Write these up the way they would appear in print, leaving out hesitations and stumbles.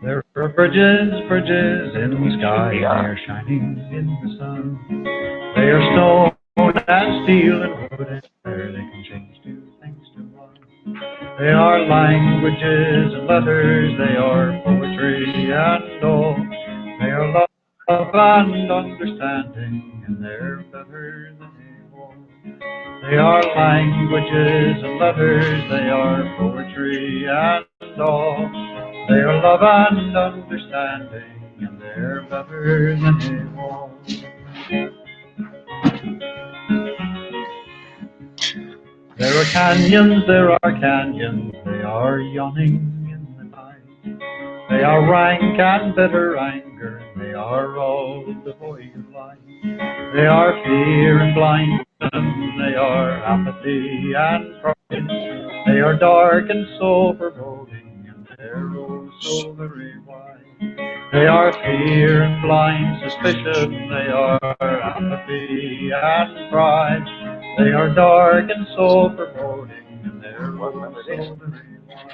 There are bridges, bridges in the sky, they are shining in the sun. They are stone and steel and wood and fire, they can change two things to one. They are languages and letters, they are poetry and all. They are love and understanding, and they're better than a war. They are languages and letters, they are poetry and all. They are love and understanding, and they're better than a wall. There are canyons, they are yawning in the night. They are rank and bitter anger, and they are all devoid of light. They are fear and blindness, they are apathy and pride. They are dark and so foreboding, and they're oh so very wide. They are fear and blind suspicion, they are apathy and pride. They are dark and so foreboding, and they're oh so very wide.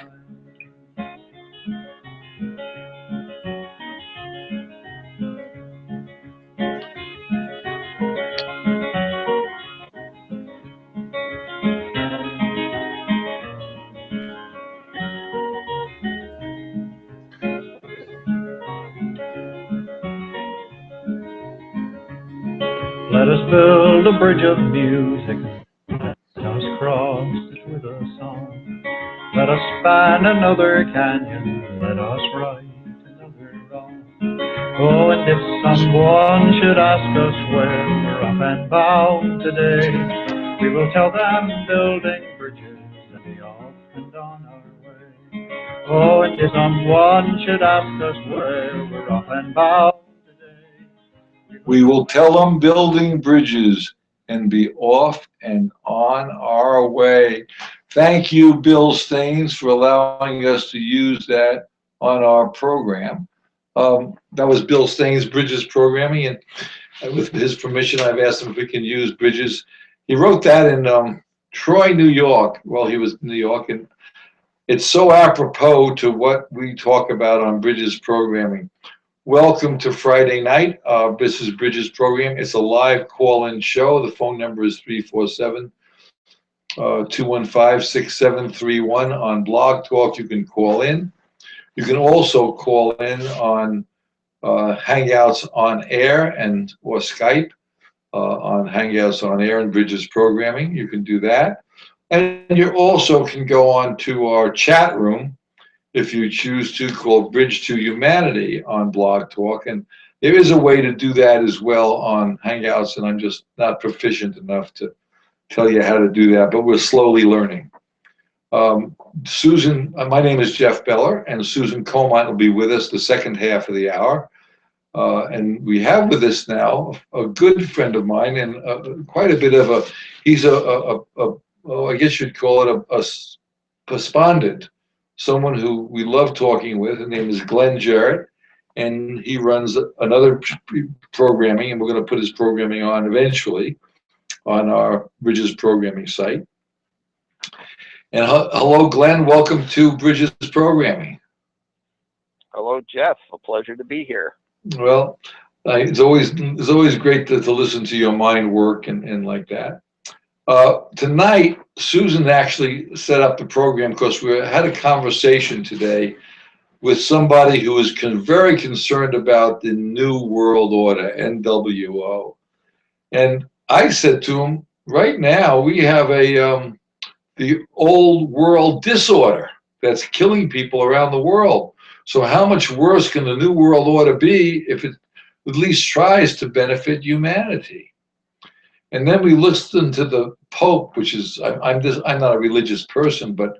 Let us build a bridge of music, let us cross it with a song. Let us span another canyon, let us right another wrong. Oh, and if someone should ask us where we're up and bound today, we will tell them building bridges and be off and on our way. Oh, and if someone should ask us where we're up and bound today, we will tell them building bridges and be off and on our way. Thank you, Bill Staines, for allowing us to use that on our program. That was Bill Staines' Bridges Programming, and with his permission, I've asked him if we can use bridges. He wrote that in Troy, New York, while he was in New York, and it's so apropos to what we talk about on Bridges Programming. Welcome to Friday night. This is Bridges Program. It's a live call-in show. The phone number is 347-215-6731. On Blog Talk, you can call in. You can also call in on Hangouts on Air and or Skype on Hangouts on Air and Bridges Programming. You can do that. And you also can go on to our chat room if you choose to, called Bridge to Humanity on Blog Talk. And there is a way to do that as well on Hangouts, and I'm just not proficient enough to tell you how to do that, but we're slowly learning. Susan, my name is Jeff Beller, and Susan Comont will be with us the second half of the hour. And we have with us now a good friend of mine, and quite a bit of he's I guess you'd call it a respondent, someone who we love talking with. His name is Glenn Jarrett, and he runs another programming, and we're going to put his programming on eventually on our Bridges Programming site. And hello, Glenn. Welcome to Bridges Programming. Hello, Jeff. A pleasure to be here. Well, it's always great to listen to your mind work and like that. Tonight, Susan actually set up the program because we had a conversation today with somebody who is very concerned about the New World Order, NWO. And I said to him, right now we have the old world disorder that's killing people around the world. So how much worse can the New World Order be if it at least tries to benefit humanity? And then we listened to the Pope, which is, I'm not a religious person, but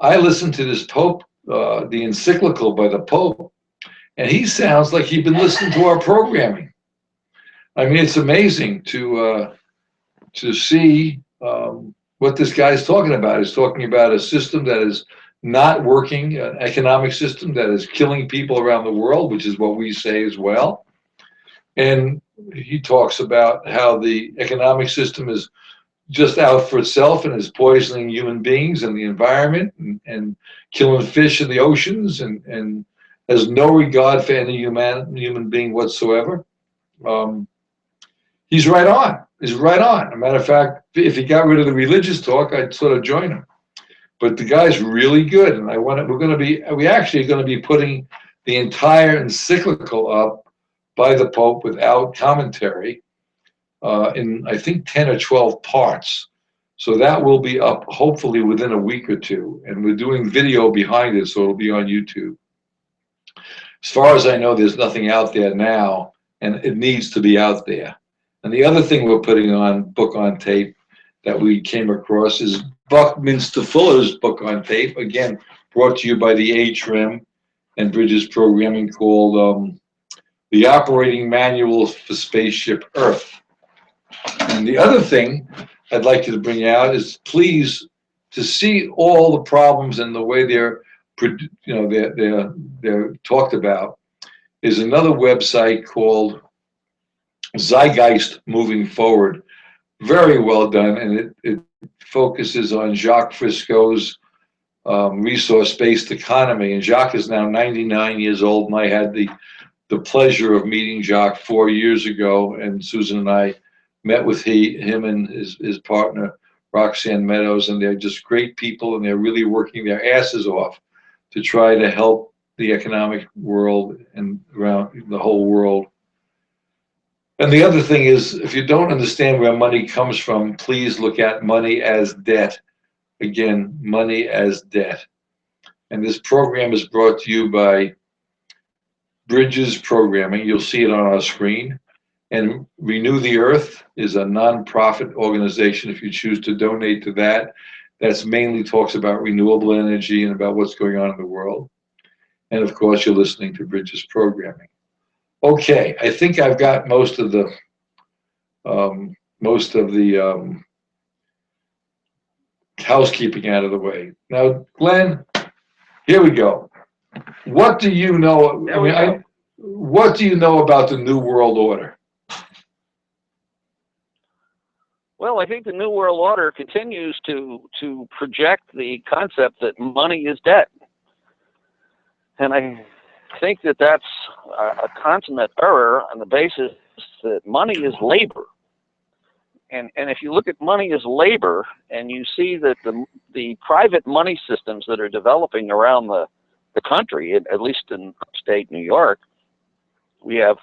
I listened to this Pope, the encyclical by the Pope, and he sounds like he'd been listening to our programming. I mean, it's amazing to see what this guy's talking about. He's talking about a system that is not working economic system that is killing people around the world, which is what we say as well. And he talks about how the economic system is just out for itself and is poisoning human beings and the environment and killing fish in the oceans and has no regard for any human being whatsoever. He's right on. He's right on. As a matter of fact, if he got rid of the religious talk, I'd sort of join him. But the guy's really good, and we actually are going to be putting the entire encyclical up by the Pope without commentary in, I think, 10 or 12 parts. So that will be up hopefully within a week or two, and we're doing video behind it, so it'll be on YouTube. As far as I know, there's nothing out there now, and it needs to be out there. And the other thing we're putting on book on tape that we came across is Buckminster Fuller's book on tape, again, brought to you by the HRIM and Bridges Programming, called The Operating Manual for Spaceship Earth. And the other thing I'd like you to bring out is, please, to see all the problems and the way they're talked about, is another website called Zeitgeist Moving Forward. Very well done, and it focuses on Jacques Fresco's resource-based economy. And Jacques is now 99 years old, and I had the pleasure of meeting Jacques 4 years ago, and Susan and I met with him and his partner, Roxanne Meadows, and they're just great people, and they're really working their asses off to try to help the economic world and around the whole world. And the other thing is, if you don't understand where money comes from, please look at money as debt. Again, money as debt. And this program is brought to you by Bridges Programming. You'll see it on our screen. And Renew the Earth is a nonprofit organization. If you choose to donate to that, that's mainly talks about renewable energy and about what's going on in the world. And of course, you're listening to Bridges Programming. Okay, I think I've got most of the housekeeping out of the way. Now, Glenn, here we go. What do you know? What do you know about the New World Order? Well, I think the New World Order continues to project the concept that money is debt. And I think that that's a consummate error on the basis that money is labor. And if you look at money as labor, and you see that the private money systems that are developing around the country, at least in upstate New York, we have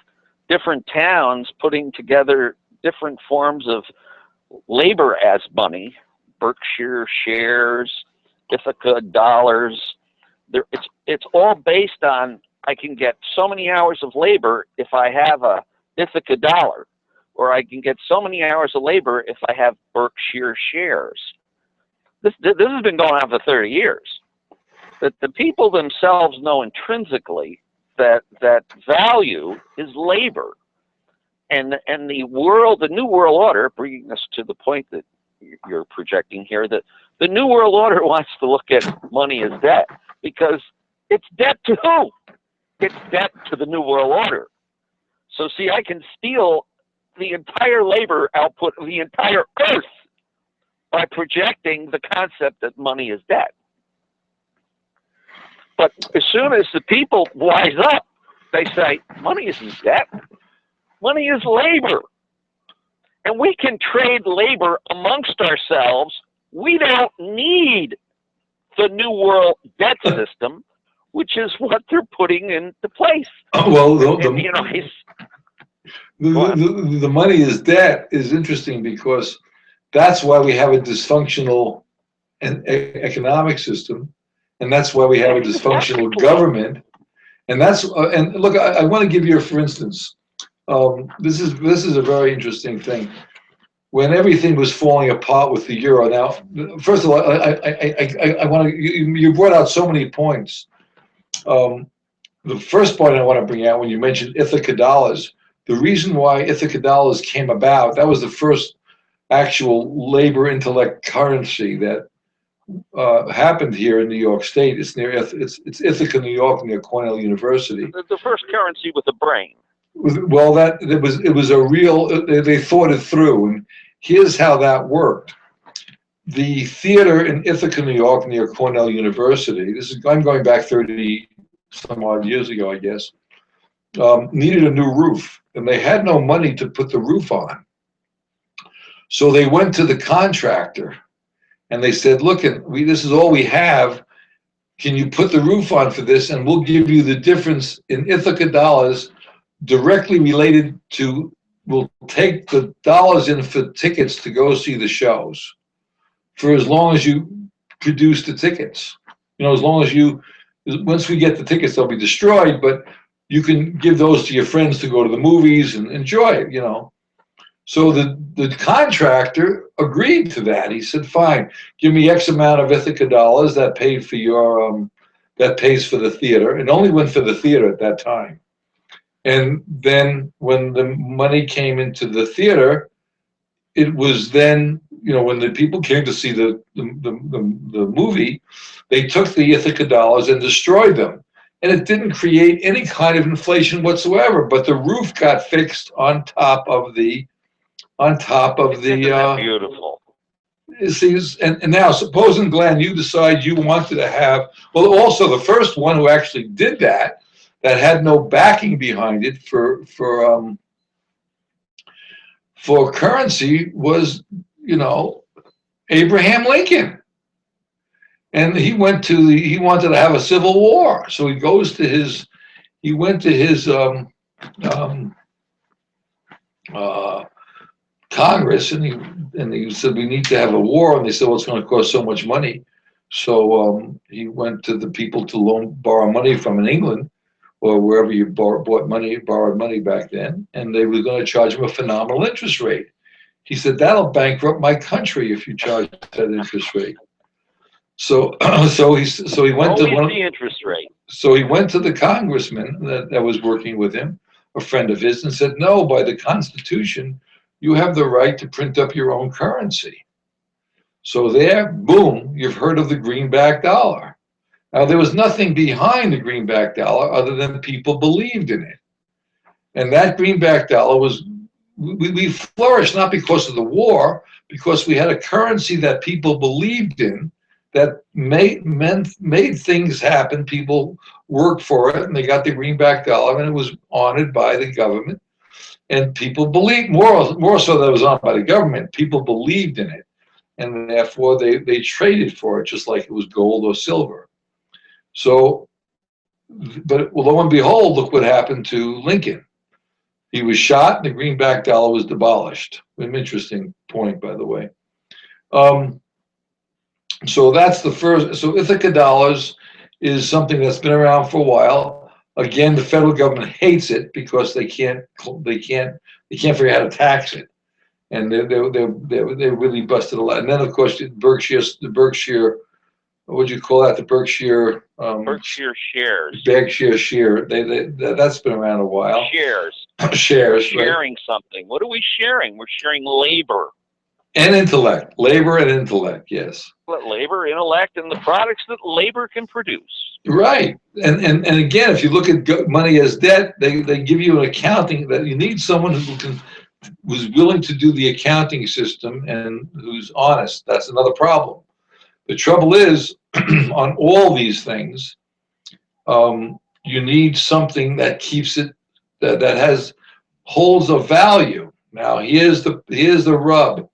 different towns putting together different forms of labor as money, Berkshire shares, Ithaca dollars. It's all based on, I can get so many hours of labor if I have a Ithaca dollar, or I can get so many hours of labor if I have Berkshire shares. This has been going on for 30 years. That the people themselves know intrinsically that value is labor. And the New World Order, bringing us to the point that you're projecting here, that the New World Order wants to look at money as debt, because it's debt to who? It's debt to the New World Order. So see, I can steal the entire labor output of the entire earth by projecting the concept that money is debt. But as soon as the people wise up, they say, money isn't debt. Money is labor. And we can trade labor amongst ourselves. We don't need the New World debt system, which is what they're putting into place. Well, the money is debt is interesting, because that's why we have a dysfunctional economic system, and that's why we have a dysfunctional government. And that's and look, I want to give you, for instance, this is a very interesting thing. When everything was falling apart with the euro, now, first of all, I want to, you brought out so many points. The first point I want to bring out, when you mentioned Ithaca dollars, the reason why Ithaca dollars came about, that was the first actual labor intellect currency that happened here in New York State. It's near it's Ithaca, New York, near Cornell University. The first currency with a brain. Well, that it was a real. They thought it through, and here's how that worked. The theater in Ithaca, New York, near Cornell University. I'm going back 30 some odd years ago, I guess. Needed a new roof, and they had no money to put the roof on. So they went to the contractor, and they said, "Look, this is all we have. Can you put the roof on for this, and we'll give you the difference in Ithaca dollars directly related to. We'll take the dollars in for tickets to go see the shows." For as long as you produce the tickets, as long as once we get the tickets, they'll be destroyed, but you can give those to your friends to go to the movies and enjoy it, So the contractor agreed to that. He said, fine, give me X amount of Ithaca dollars that paid for that pays for the theater. It only went for the theater at that time. And then when the money came into the theater, it was then, when the people came to see the movie, they took the Ithaca dollars and destroyed them. And it didn't create any kind of inflation whatsoever, but the roof got fixed on top of the Beautiful. See, and now supposing, Glenn, you decide you wanted to have, well, also the first one who actually did that had no backing behind it for currency was, Abraham Lincoln. And he wanted to have a civil war. So he went to his Congress, and he said, we need to have a war. And they said, well, it's going to cost so much money. So he went to the people to borrow money from in England, or wherever you borrowed money back then, and they were going to charge him a phenomenal interest rate. He said, that'll bankrupt my country if you charge that interest rate. So he went to the interest rate. So he went to the congressman that was working with him, a friend of his, and said, no, by the Constitution, you have the right to print up your own currency. So there, boom, you've heard of the greenback dollar. Now, there was nothing behind the greenback dollar other than people believed in it. And that greenback dollar we flourished not because of the war, because we had a currency that people believed in, that made things happen. People worked for it, and they got the greenback dollar, and it was honored by the government. And people believed, more so than it was honored by the government, people believed in it. And therefore, they traded for it, just like it was gold or silver. So, but lo and behold, look what happened to Lincoln. He was shot, and the greenback dollar was demolished. An interesting point, by the way. So that's the first. So Ithaca dollars is something that's been around for a while. Again, the federal government hates it because they can't figure out how to tax it, and they really busted a lot. And then of course the Berkshire, what would you call that? The Berkshire shares. Berkshire share. That's been around a while. Shares. Shares. Sharing right? something. What are we sharing? We're sharing labor. And intellect. Labor and intellect, yes. Labor, intellect, and the products that labor can produce. Right. And again, if you look at money as debt, they give you an accounting that you need someone who's willing to do the accounting system and who's honest. That's another problem. The trouble is, on all these things, you need something that keeps it, that holds a value. Now, here's the rub.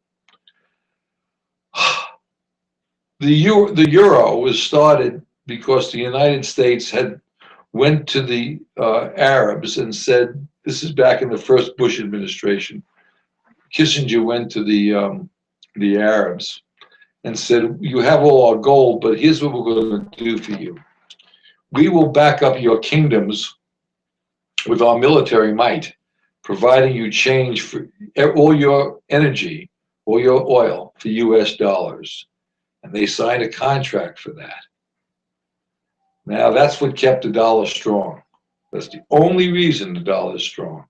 The euro was started because the United States went to the Arabs and said, this is back in the first Bush administration. Kissinger went to the Arabs and said, you have all our gold, but here's what we're going to do for you. We will back up your kingdoms with our military might, providing you change for all your energy, all your oil for US dollars. And they signed a contract for that. Now, that's what kept the dollar strong. That's the only reason the dollar is strong.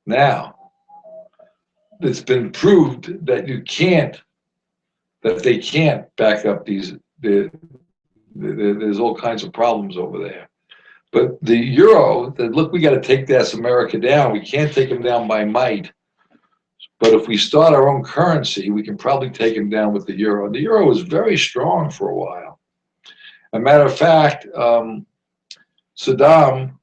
Now, it's been proved that you can't that they can't back up there's all kinds of problems over there. But the euro, look, we got to take this America down. We can't take them down by might. But if we start our own currency, we can probably take them down with the euro. And the euro was very strong for a while. As a matter of fact, Saddam,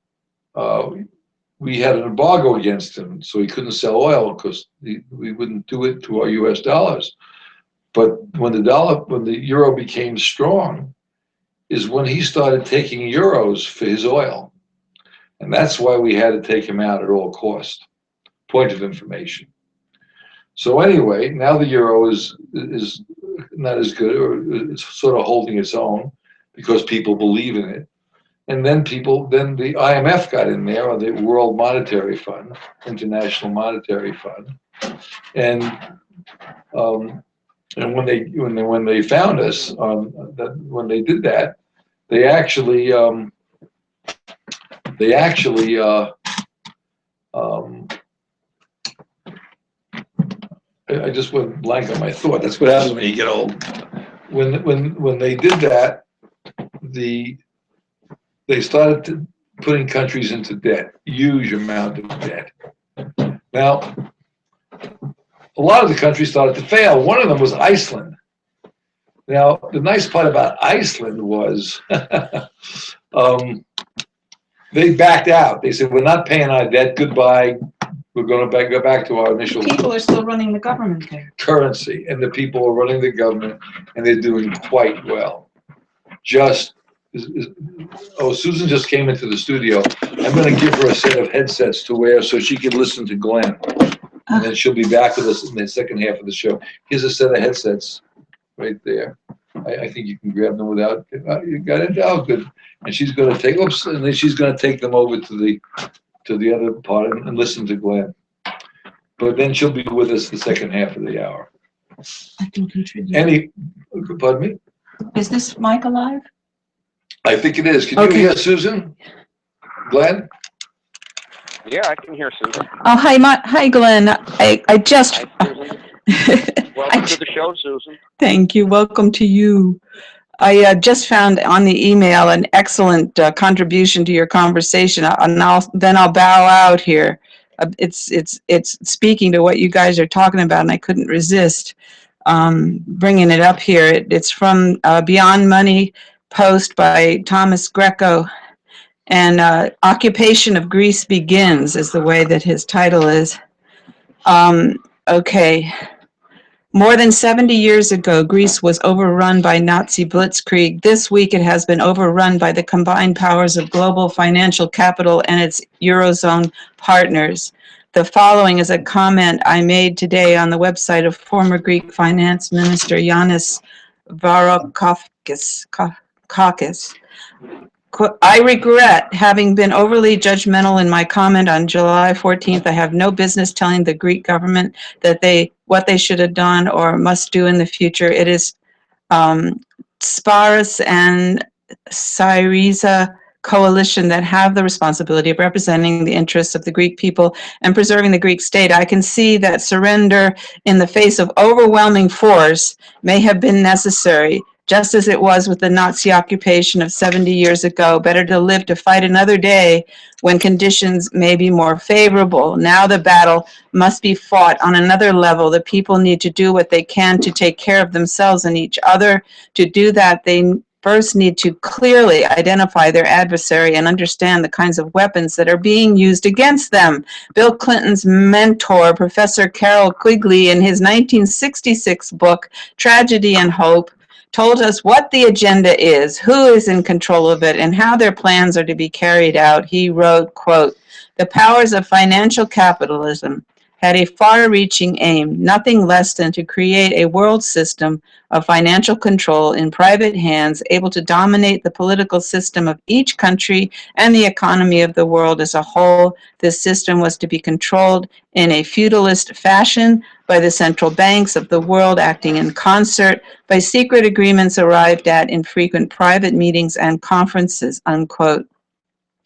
we had an embargo against him, so he couldn't sell oil because we wouldn't do it to our U.S. dollars. But when the euro became strong, is when he started taking euros for his oil. And that's why we had to take him out at all cost. Point of information. So anyway, now the euro is not as good, or it's sort of holding its own because people believe in it. And then the IMF got in there, or the World Monetary Fund, International Monetary Fund. And when they found us, when they did that, they actually I just went blank on my thought. That's what happens when you get old. When they did that, they started putting countries into debt, huge amount of debt. Now, a lot of the countries started to fail. One of them was Iceland. Now, the nice part about Iceland was they backed out. They said, we're not paying our debt. Goodbye. We're going to go back to our initial People are still running the government there. currency. And the people are running the government, and they're doing quite well. Susan just came into the studio. I'm going to give her a set of headsets to wear so she can listen to Glenn. And then she'll be back with us in the second half of the show. Here's a set of headsets right there. I think you can grab them without, you got it? Oh, good. And she's going to take, and then she's going to take them over to the other part and listen to Glenn. But then she'll be with us the second half of the hour. I can contribute. Pardon me? Is this mic alive? I think it is. Can you hear Susan? Glenn? Yeah, I can hear Susan. Oh, hi, Glenn. I just. Hi, Susan. Welcome to the show, Susan. Thank you. Welcome to you. I just found on the email an excellent contribution to your conversation, and I'll bow out here. It's speaking to what you guys are talking about, and I couldn't resist bringing it up here. It's from Beyond Money post by Thomas Greco, and Occupation of Greece Begins is the way that his title is. Okay. More than 70 years ago, Greece was overrun by Nazi blitzkrieg. This week, it has been overrun by the combined powers of global financial capital and its Eurozone partners. The following is a comment I made today on the website of former Greek Finance Minister Yanis Varoufakis. I regret having been overly judgmental in my comment on July 14th. I have no business telling the Greek government that what they should have done or must do in the future. It is Sparis and Syriza coalition that have the responsibility of representing the interests of the Greek people and preserving the Greek state. I can see that surrender in the face of overwhelming force may have been necessary, just as it was with the Nazi occupation of 70 years ago. Better to live to fight another day when conditions may be more favorable. Now the battle must be fought on another level. The people need to do what they can to take care of themselves and each other. To do that, they first need to clearly identify their adversary and understand the kinds of weapons that are being used against them. Bill Clinton's mentor, Professor Carroll Quigley, in his 1966 book, Tragedy and Hope, told us what the agenda is, who is in control of it, and how their plans are to be carried out. He wrote, quote, "The powers of financial capitalism had a far-reaching aim, nothing less than to create a world system of financial control in private hands, able to dominate the political system of each country and the economy of the world as a whole. This system was to be controlled in a feudalist fashion by the central banks of the world acting in concert, by secret agreements arrived at in frequent private meetings and conferences," unquote.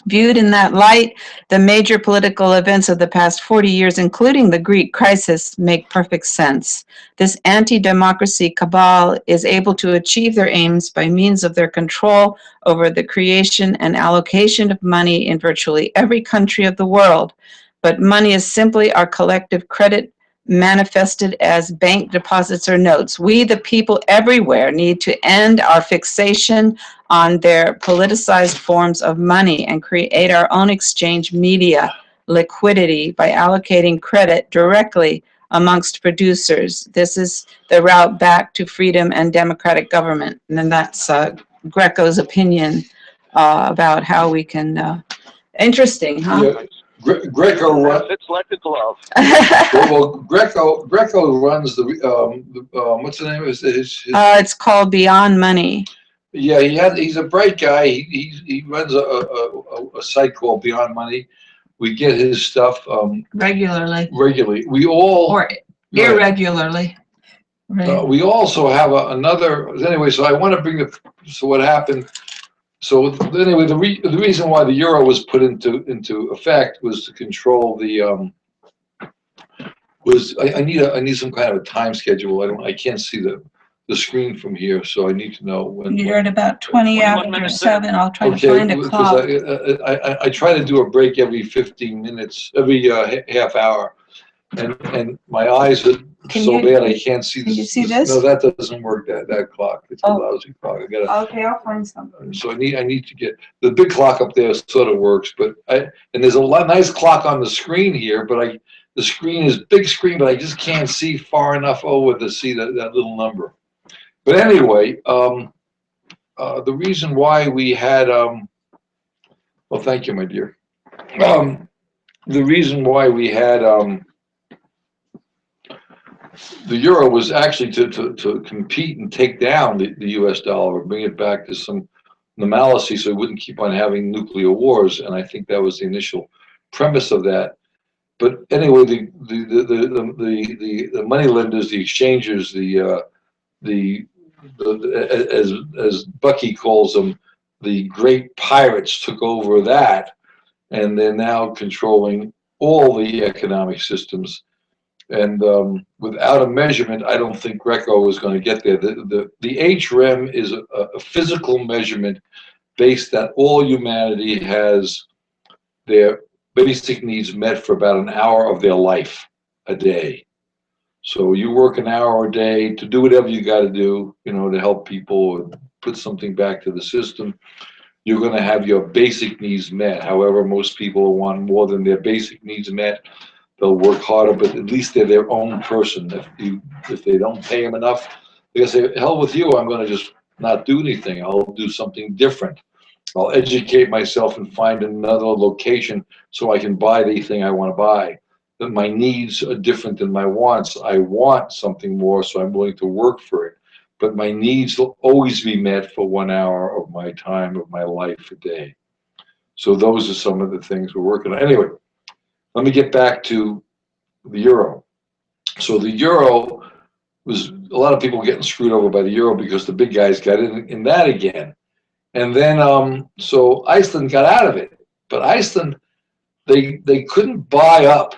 Viewed in that light, the major political events of the past 40 years, including the Greek crisis, make perfect sense. This anti-democracy cabal is able to achieve their aims by means of their control over the creation and allocation of money in virtually every country of the world. But money is simply our collective credit manifested as bank deposits or notes. We, the people everywhere, need to end our fixation on their politicized forms of money and create our own exchange media liquidity by allocating credit directly amongst producers. This is the route back to freedom and democratic government. And then that's Greco's opinion about how we can. Interesting, huh? Yeah. Greco It's like a glove. well, Greco runs the what's the name of his It's called Beyond Money. Yeah, he's a bright guy. He runs a site called Beyond Money. We get his stuff Regularly. We all Or irregularly. Right. we also have another anyway. So I want to bring so what happened. So anyway, the reason why the euro was put into effect was to control the I need some kind of a time schedule. I can't see the screen from here, so I need to know when. You're at about 20 after 7. I'll try to find a clock. I try to do a break every 15 minutes, every half hour, and my eyes are bad I can't see. Can you see this? No, that doesn't work. That clock. It's a lousy clock. Okay, I'll find something. So I need to get the big clock up there. Sort of works, but and there's a nice clock on the screen here, but the screen is big screen, but I just can't see far enough over to see that little number. But anyway, the reason why we had well, thank you, my dear. The reason why we had the euro was actually to compete and take down the U.S. dollar, bring it back to some normalcy, so we wouldn't keep on having nuclear wars. And I think that was the initial premise of that. But anyway, the money lenders, the exchangers, as Bucky calls them, the great pirates took over that, and they're now controlling all the economic systems. And without a measurement, I don't think Greco is going to get there. The HREM is a physical measurement based that all humanity has their basic needs met for about an hour of their life a day. So you work an hour a day to do whatever you got to do, to help people or put something back to the system. You're going to have your basic needs met. However, most people want more than their basic needs met. They'll work harder, but at least they're their own person. If they don't pay them enough, they'll say, hell with you, I'm going to just not do anything. I'll do something different. I'll educate myself and find another location so I can buy the thing I want to buy. That my needs are different than my wants. I want something more, so I'm willing to work for it. But my needs will always be met for 1 hour of my time, of my life a day. So those are some of the things we're working on. Anyway, let me get back to the euro. So the euro was, a lot of people getting screwed over by the euro because the big guys got in that again. And then, so Iceland got out of it. But Iceland, they couldn't buy up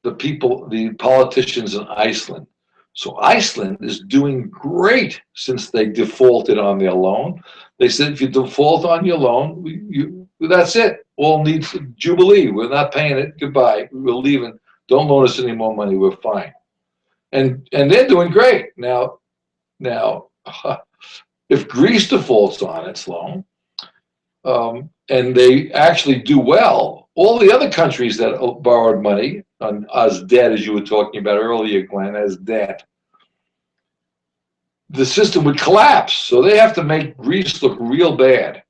the politicians in Iceland. So Iceland is doing great since they defaulted on their loan. They said, if you default on your loan, that's it. All needs jubilee. We're not paying it. Goodbye. We're leaving. Don't loan us any more money. We're fine. And they're doing great. Now, if Greece defaults on its loan, and they actually do well, all the other countries that borrowed money as debt, as you were talking about earlier, Glenn, as debt, the system would collapse. So they have to make Greece look real bad.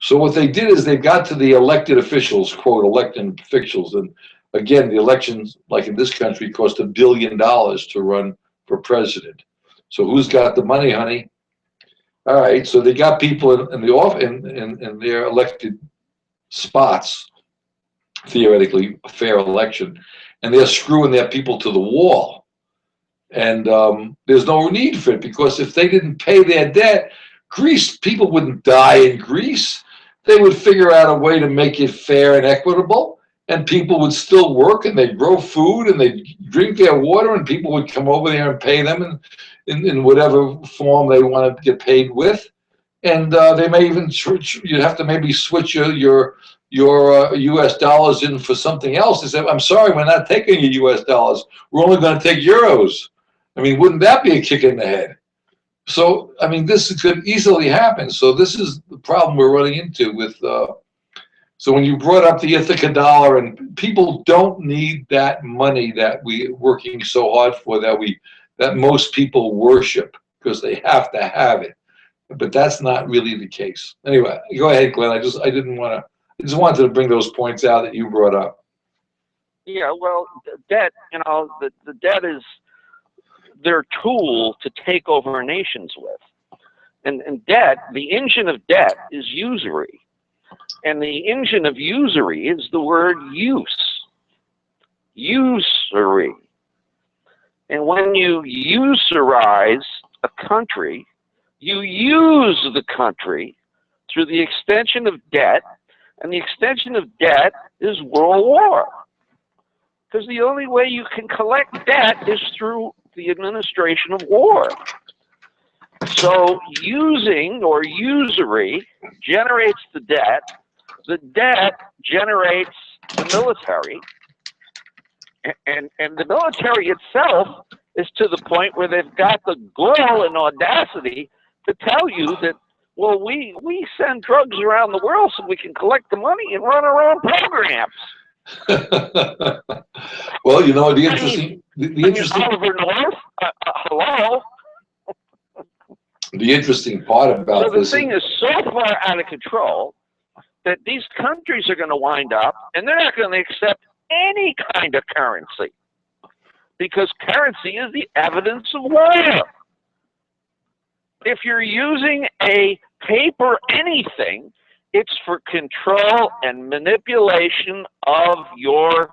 So what they did is they got to the elected officials, quote, elected officials. And again, the elections, like in this country, cost $1 billion to run for president. So who's got the money, honey? All right, so they got people in their elected spots, theoretically a fair election, and they're screwing their people to the wall. And there's no need for it, because if they didn't pay their debt, Greece, people wouldn't die in Greece. they would figure out a way to make it fair and equitable, and people would still work, and they'd grow food, and they'd drink their water, and people would come over there and pay them in whatever form they want to get paid with. And they may even switch. You'd have to maybe switch your U.S. dollars in for something else. They say, I'm sorry, we're not taking your U.S. dollars. We're only going to take euros. I mean, wouldn't that be a kick in the head? So, I mean, this could easily happen. So this is the problem we're running into with. So when you brought up the Ithaca dollar, and people don't need that money that we're working so hard for, that most people worship because they have to have it. But that's not really the case. Anyway, go ahead, Glenn. I just wanted to bring those points out that you brought up. Yeah, well, debt, the debt is their tool to take over nations with. And debt, the engine of debt is usury. And the engine of usury is the word use. Usury. And when you usurize a country, you use the country through the extension of debt, and the extension of debt is world war. Because the only way you can collect debt is through the administration of war. So using or usury generates the debt generates the military, and the military itself is to the point where they've got the gall and audacity to tell you that, well, we send drugs around the world so we can collect the money and run our own programs. Well, the interesting Oliver North, hello. The interesting part about this. So the thing is so far out of control that these countries are going to wind up, and they're not going to accept any kind of currency, because currency is the evidence of war. If you're using a paper anything, it's for control and manipulation of your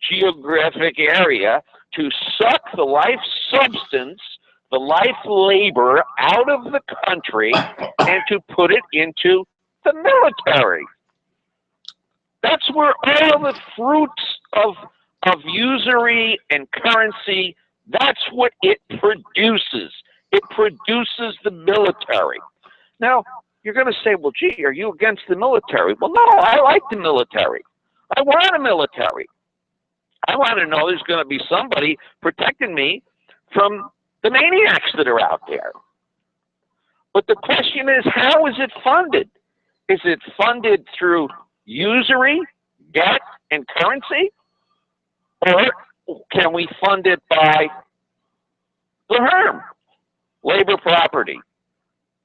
geographic area to suck the life substance, the life labor out of the country and to put it into the military. That's where all the fruits of usury and currency, that's what it produces. It produces the military. Now, you're going to say, well, gee, are you against the military? Well, no, I like the military. I want a military. I want to know there's going to be somebody protecting me from the maniacs that are out there. But the question is, how is it funded? Is it funded through usury, debt, and currency? Or can we fund it by the HERM, labor property,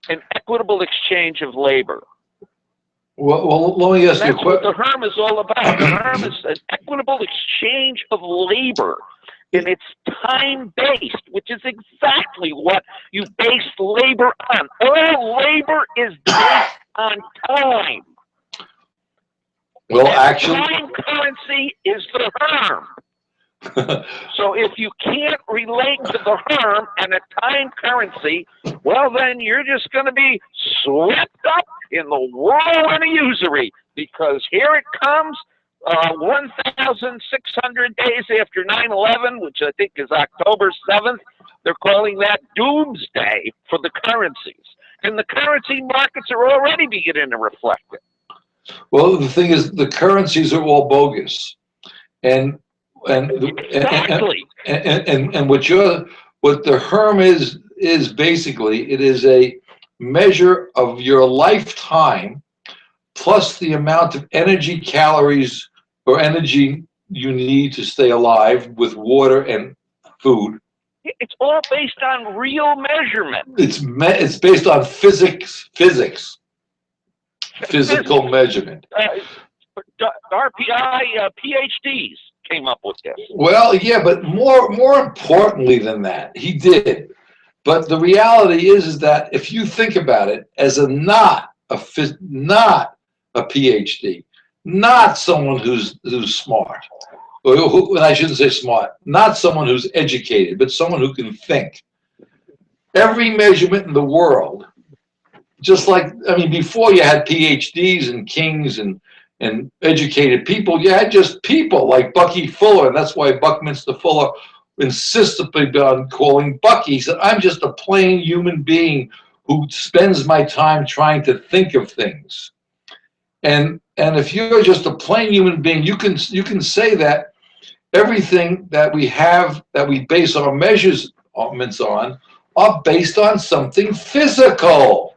an equitable exchange of labor? Well, let me ask you a question. That's what the HERM is all about. The HERM is an equitable exchange of labor, and it's time-based, which is exactly what you base labor on. All labor is based on time. Well, and actually, time currency is the HERM. So if you can't relate to the HERM and a time currency, well, then you're just going to be swept up in the whirlwind of usury, because here it comes, 1,600 days after 9/11, which I think is October 7th. They're calling that doomsday for the currencies. And the currency markets are already beginning to reflect it. Well, the thing is, the currencies are all bogus. And exactly. And what the HERM is basically, it is a measure of your lifetime plus the amount of energy, calories, or energy you need to stay alive with water and food. It's all based on real measurement. It's based on physical measurement. RPI PhDs came up with this. Well, yeah, but more importantly than that, he did. But the reality is that if you think about it, as not a PhD, not someone who's smart, and I shouldn't say smart, not someone who's educated, but someone who can think. Every measurement in the world just like, I mean, before you had PhDs and kings and educated people, you had just people like Bucky Fuller. And that's why Buckminster Fuller insisted on calling Bucky. He said, I'm just a plain human being who spends my time trying to think of things. And if you're just a plain human being, you can say that everything that we have, that we base our measurements on, are based on something physical.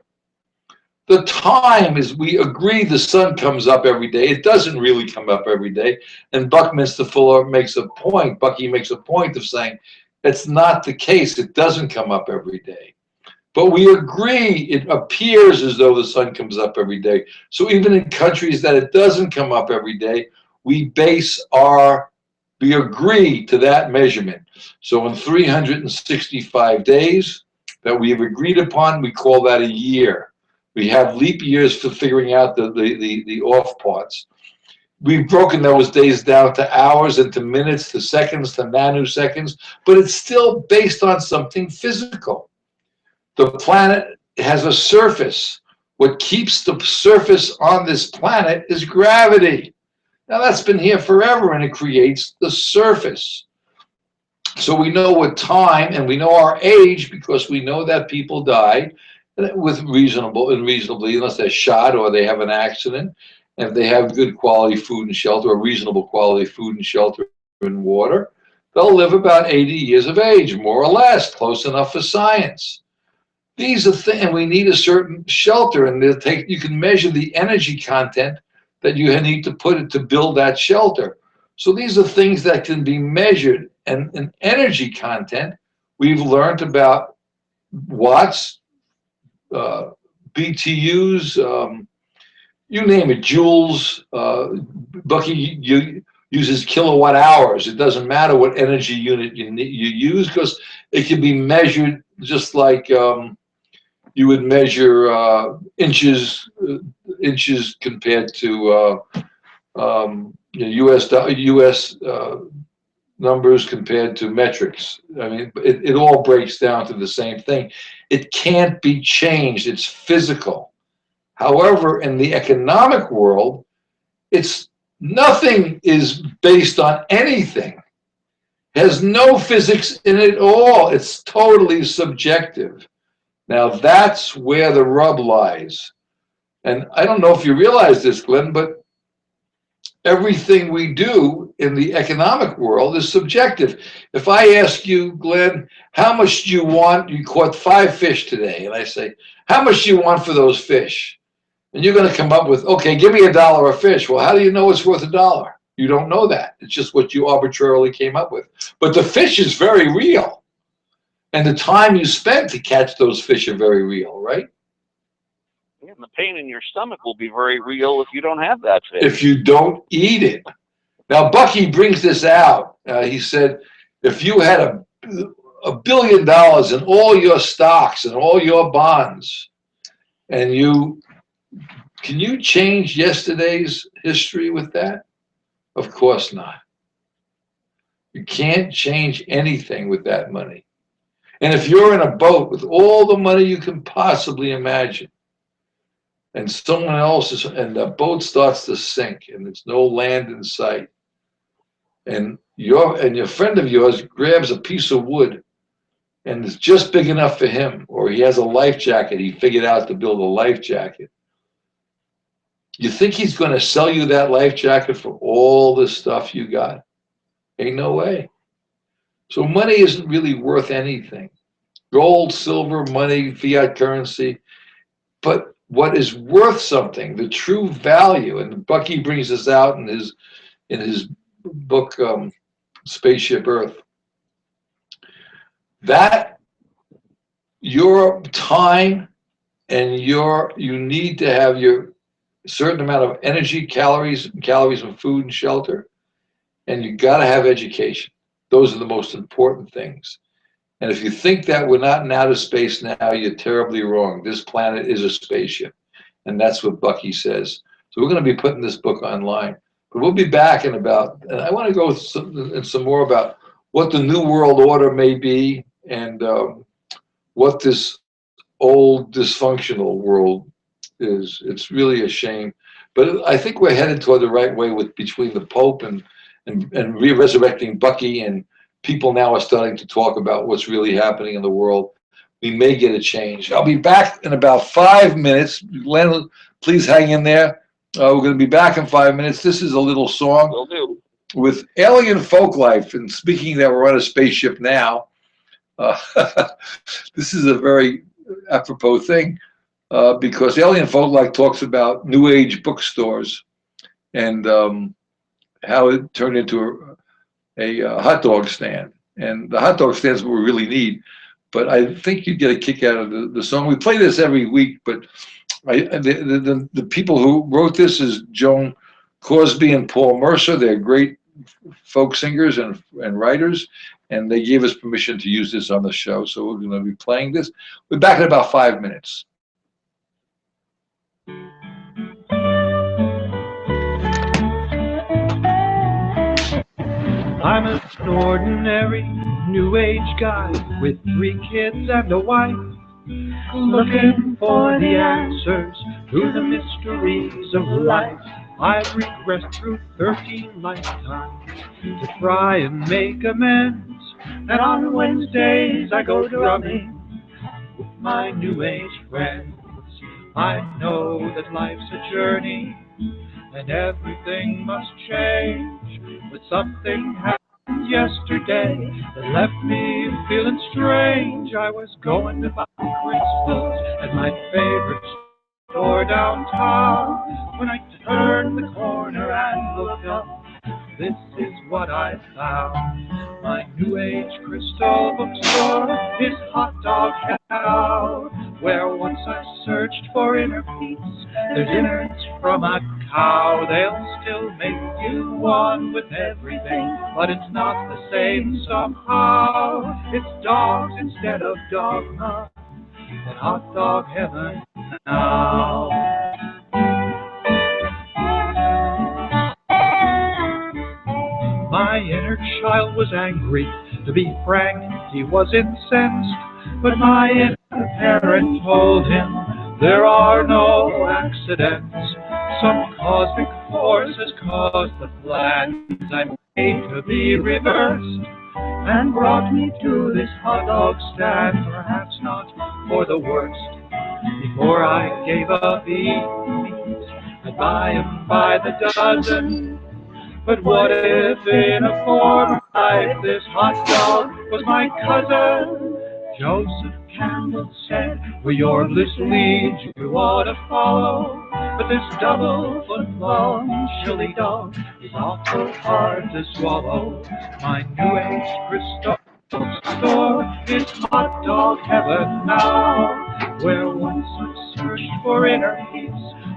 The time is, we agree the sun comes up every day. It doesn't really come up every day. And Buckminster Fuller makes a point, Bucky makes a point of saying, it's not the case. It doesn't come up every day. But we agree, it appears as though the sun comes up every day. So even in countries that it doesn't come up every day, we agree to that measurement. So in 365 days that we have agreed upon, we call that a year. We have leap years for figuring out the off parts. We've broken those days down to hours and to minutes, to seconds, to nanoseconds, but it's still based on something physical. The planet has a surface. What keeps the surface on this planet is gravity. Now that's been here forever, and it creates the surface. So we know what time, and we know our age because we know that people die with reasonably, unless they're shot or they have an accident, and if they have good quality food and shelter, or reasonable quality food and shelter and water, they'll live about 80 years of age, more or less, close enough for science. These are things, and we need a certain shelter, and you can measure the energy content that you need to put it to build that shelter. So these are things that can be measured, and in energy content, we've learned about watts, BTUs, you name it, joules. Bucky uses kilowatt hours. It doesn't matter what energy unit you use, because it can be measured just like you would measure inches compared to U.S. Numbers compared to metrics. I mean, it all breaks down to the same thing. It can't be changed. It's physical. However, in the economic world, nothing is based on anything. It has no physics in it at all. It's totally subjective. Now, that's where the rub lies. And I don't know if you realize this, Glenn, but everything we do in the economic world is subjective. If I ask you, Glenn, how much do you want? You caught 5 fish today. And I say, how much do you want for those fish? And you're going to come up with, okay, give me $1 a fish. Well, how do you know it's worth $1? You don't know that. It's just what you arbitrarily came up with. But the fish is very real. And the time you spent to catch those fish are very real, right? And the pain in your stomach will be very real if you don't have that fish. If you don't eat it. Now, Bucky brings this out. He said, if you had $1 billion in all your stocks and all your bonds, and can you change yesterday's history with that? Of course not. You can't change anything with that money. And if you're in a boat with all the money you can possibly imagine, and someone else and the boat starts to sink, and there's no land in sight, and your friend of yours grabs a piece of wood, and it's just big enough for him, or he has a life jacket he figured out to build a life jacket. You think he's going to sell you that life jacket for all the stuff you got? Ain't no way. So money isn't really worth anything. Gold, silver, money, fiat currency. But what is worth something, the true value, and Bucky brings this out in his book, Spaceship Earth, that your time and you need to have your certain amount of energy, calories of food and shelter, and you got to have education. Those are the most important things. And if you think that we're not in outer space now, you're terribly wrong. This planet is a spaceship, and that's what Bucky says. So we're going to be putting this book online, but we'll be back and I want to go some more about what the New World Order may be, and what this old dysfunctional world it's really a shame. But I think we're headed toward the right way with between the Pope and resurrecting Bucky, and people now are starting to talk about what's really happening in the world. We may get a change. I'll be back in about 5 minutes. Len, please hang in there. We're going to be back in 5 minutes. This is a little song. Will do. With alien folk life, and speaking that we're on a spaceship now, this is a very apropos thing because alien folk life talks about New Age bookstores and how it turned into a hot dog stand. And the hot dog stands what we really need. But I think you'd get a kick out of the song. We play this every week, but the people who wrote this is Joan Cosby and Paul Mercer. They're great folk singers and writers, and they gave us permission to use this on the show. So we're going to be playing this. We're back in about 5 minutes. I'm an ordinary New Age guy with 3 kids and a wife, looking for the answers to the mysteries of life. I've regressed through 13 lifetimes to try and make amends, and on Wednesdays I go drumming with my New Age friends. I know that life's a journey and everything must change, but something happened yesterday that left me feeling strange. I was going to buy crystals at my favorite store downtown. When I turned the corner and looked up, this is what I found. My New Age crystal bookstore is Hot Dog Hell, where once I searched for inner peace, there's innards from a cow. They'll still make you one with everything, but it's not the same somehow. It's dogs instead of dogma and hot dog heaven now. My inner child was angry. To be frank, he was incensed. But my inner parent told him there are no accidents. Some cosmic force has caused the plans I made to be reversed and brought me to this hot dog stand, perhaps not for the worst. Before I gave up eating meat, I'd buy 'em by the dozen. But what if in a former life this hot dog was my cousin? Joseph Campbell said, where your bliss leads, you ought to follow. But this double-foot-long chili dog is awful hard to swallow. My New Age crystal store is hot dog heaven now, where once I searched for inner peace,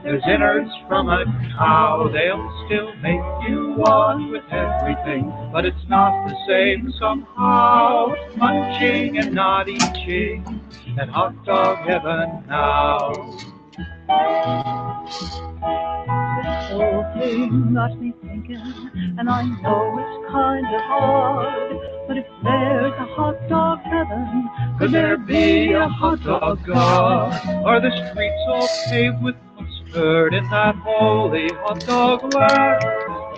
there's innards from a cow. They'll still make you one with everything, but it's not the same somehow. Munching and not eating, and hot dog heaven now. Whole thing got me thinking, and I know it's kind of hard, but if there's a hot dog heaven, Could there be a hot dog God? Are the streets all paved with mustard in that holy hot dog land?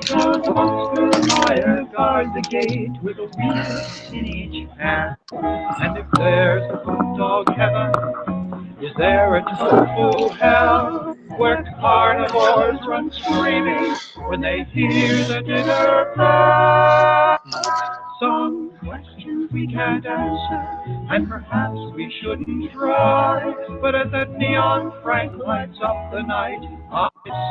Does Oscar Mayer guard the gate with a wheel in each hand? And if there's a hot dog heaven, is there a tofu hell where carnivores run screaming when they hear the dinner bell? Some questions we can't answer, and perhaps we shouldn't try. But as that neon Frank lights up the night, I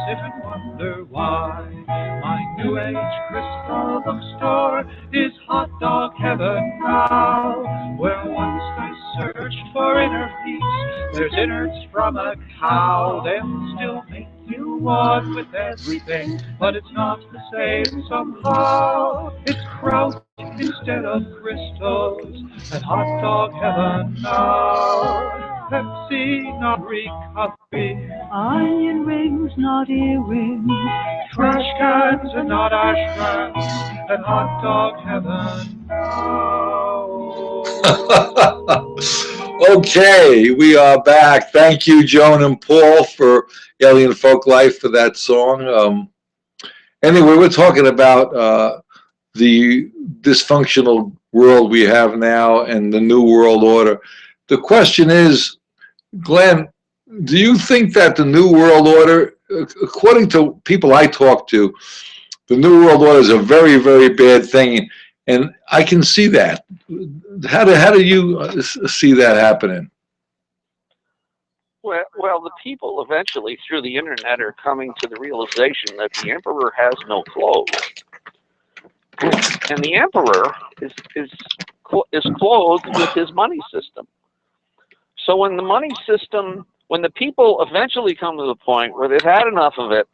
sit and wonder why. My New Age crystal bookstore is hot dog heaven now, where once I searched for inner peace, there's innards from a cow. They'll still make you one with everything, but it's not the same somehow. It's kraut instead of crystals, and hot dog heaven now. Pepsi, not recovery. onion rings, not earrings. Trash cans and not ash cans, and hot dog heaven now. Okay, we are back. Thank you, Joan and Paul, for Alien Folk Life for that song. Anyway, we're talking about the dysfunctional world we have now and the New World Order. The question is, Glenn, do you think that the New World Order, according to people I talk to, the New World Order is a very, very bad thing, and I can see that. How do you see that happening? Well, the people eventually through the internet are coming to the realization that the emperor has no clothes, and the emperor is clothed with his money system. So when the people eventually come to the point where they've had enough of it,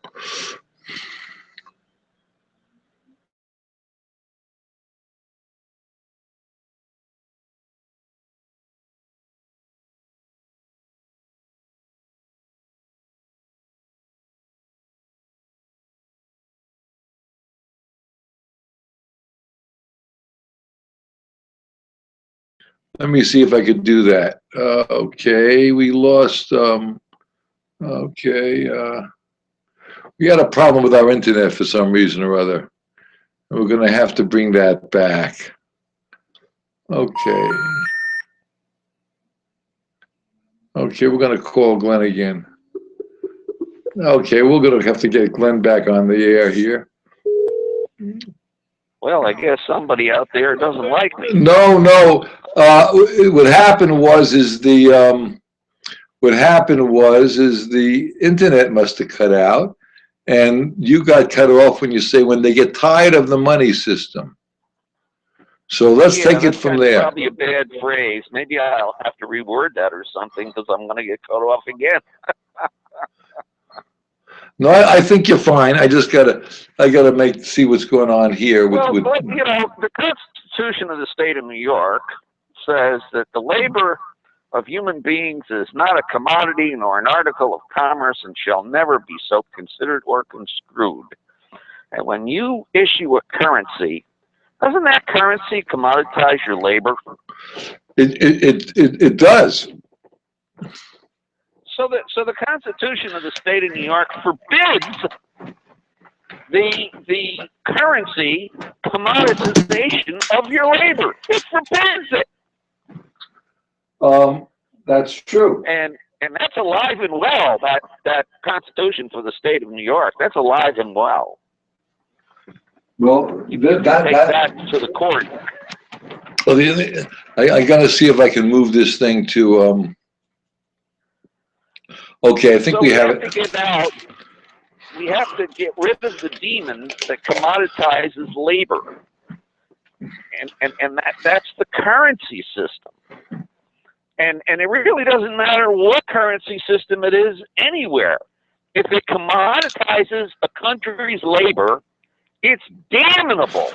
Let me see if I could do that. Okay, we lost. Okay, we had a problem with our internet for some reason or other. We're going to have to bring that back. Okay. Okay, we're going to call Glenn again. Okay, we're going to have to get Glenn back on the air here. well, I guess somebody out there doesn't like me. No. What happened was the internet must have cut out, and you got cut off when you say when they get tired of the money system. So let's take it from there. Probably a bad phrase. Maybe I'll have to reword that or something because I'm going to get cut off again. No, I think you're fine. I gotta see what's going on here with. But, the Constitution of the State of New York says that the labor of human beings is not a commodity nor an article of commerce and shall never be so considered or construed. And when you issue a currency, doesn't that currency commoditize your labor? It does. So the Constitution of the State of New York forbids the currency commoditization of your labor. It forbids it. That's true. And that's alive and well. That Constitution for the State of New York. That's alive and well. Well, you take that to the court. Well, I got to see if I can move this thing to. Okay, I think we have it. We have to get rid of the demon that commoditizes labor, and that's the currency system. And it really doesn't matter what currency system it is anywhere. If it commoditizes a country's labor, it's damnable.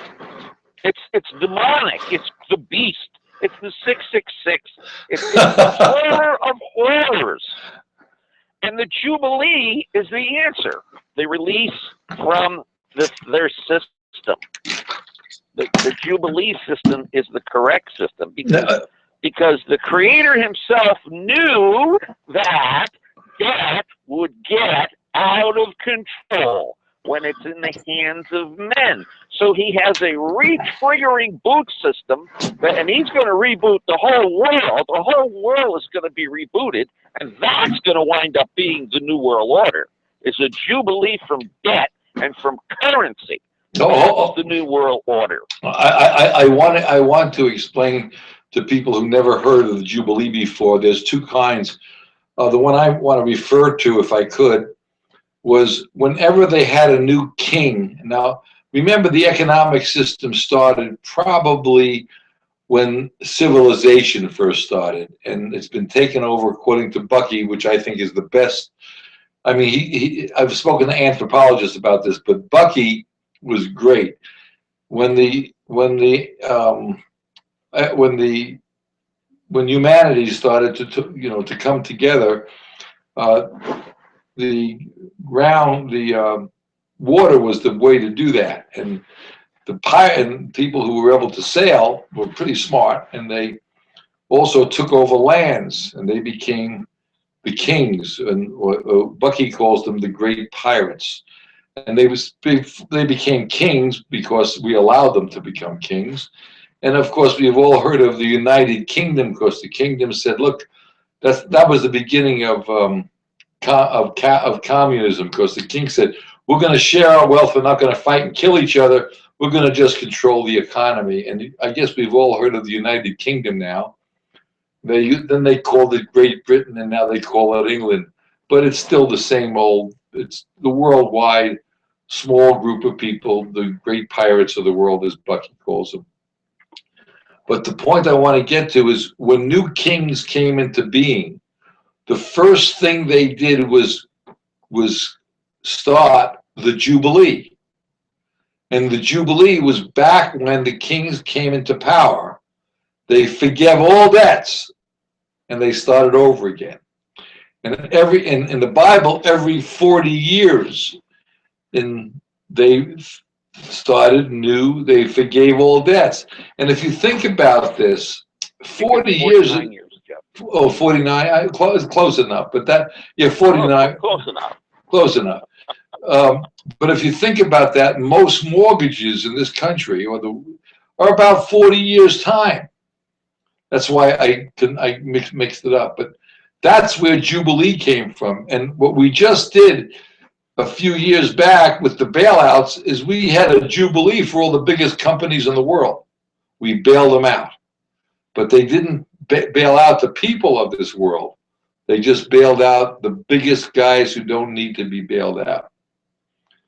It's demonic. It's the beast. It's the 666. It's the horror of horrors. And the Jubilee is the answer. The release from their system. The Jubilee system is the correct system because the Creator himself knew that death would get out of control when it's in the hands of men. So he has a re-triggering boot system, and he's going to reboot the whole world. The whole world is going to be rebooted, and that's going to wind up being the New World Order. It's a jubilee from debt and from currency. That's the New World Order. I want to explain to people who never heard of the Jubilee before. There's two kinds. The one I want to refer to, if I could, was whenever they had a new king. Now, remember, the economic system started probably when civilization first started, and it's been taken over, according to Bucky, which I think is the best. I mean, I've spoken to anthropologists about this, but Bucky was great. When humanity started to come together, the water was the way to do that, and and people who were able to sail were pretty smart, and they also took over lands, and they became the kings, and Bucky calls them the great pirates. And they became kings because we allowed them to become kings. And of course, we've all heard of the United Kingdom, because the kingdom said, "Look, that was the beginning of communism." Because the king said, "We're going to share our wealth. We're not going to fight and kill each other. We're going to just control the economy." And I guess we've all heard of the United Kingdom now. Then they called it Great Britain, and now they call it England. But it's still the same old. It's the worldwide small group of people, the great pirates of the world, as Bucky calls them. But the point I want to get to is, when new kings came into being, the first thing they did was start the Jubilee. And the Jubilee was back when the kings came into power. They forgave all debts, and they started over again. And in the Bible, every 40 years, they started new. They forgave all debts. And if you think about this, 40 years. 49. Close enough. But 49. Close enough. But if you think about that, most mortgages in this country are about 40 years' time. That's why I mixed it up. But that's where Jubilee came from. And what we just did a few years back with the bailouts is we had a Jubilee for all the biggest companies in the world. We bailed them out. But they didn't bail out the people of this world. They just bailed out the biggest guys who don't need to be bailed out.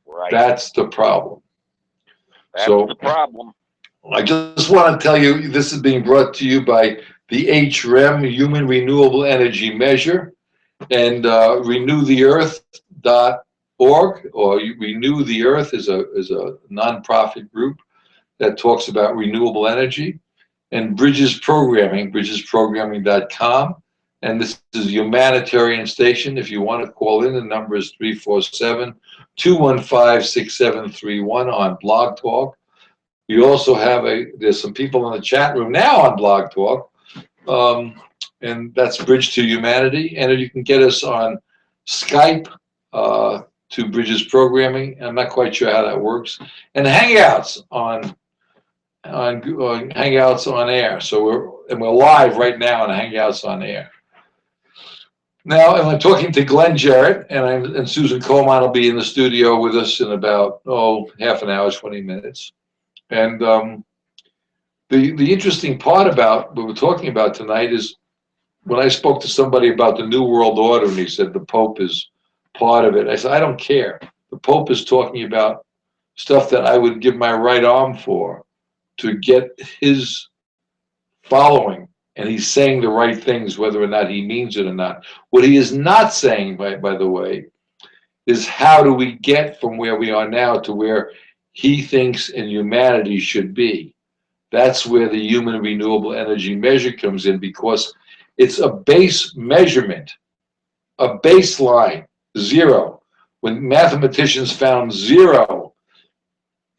Right. That's the problem. That's the problem. I just want to tell you, this is being brought to you by the HREM, Human Renewable Energy Measure, and renewtheearth.org, or Renew the Earth is a nonprofit group that talks about renewable energy, and Bridges Programming, bridgesprogramming.com. And this is a humanitarian station. If you want to call in, the number is 347-215-6731 on Blog Talk. We also have there's some people in the chat room now on Blog Talk, and that's Bridge to Humanity. And you can get us on Skype to Bridges Programming. I'm not quite sure how that works. And Hangouts on Hangouts on Air. So we're live right now on Hangouts on Air. Now, and I'm talking to Glenn Jarrett, and Susan Coleman will be in the studio with us in about half an hour, 20 minutes. And the interesting part about what we're talking about tonight is, when I spoke to somebody about the New World Order, and he said the Pope is part of it, I said, I don't care. The Pope is talking about stuff that I would give my right arm for, to get his following. And he's saying the right things, whether or not he means it or not. What he is not saying, by the way, is how do we get from where we are now to where he thinks and humanity should be. That's where the Human Renewable Energy Measure comes in, because it's a base measurement, a baseline, zero. When mathematicians found zero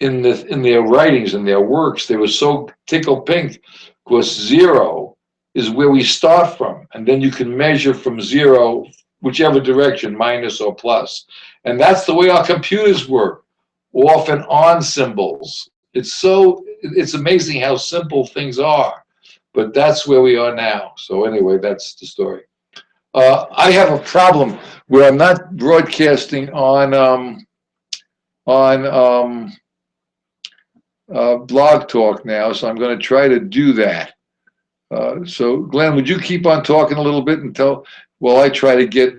in their writings, in their works, they were so tickled pink, because zero is where we start from. And then you can measure from zero, whichever direction, minus or plus. And that's the way our computers work, off and on symbols. It's amazing how simple things are, but that's where we are now. So anyway, that's the story. I have a problem where I'm not broadcasting on Blog Talk now, so I'm going to try to do that. So Glenn, would you keep on talking a little bit while I try to get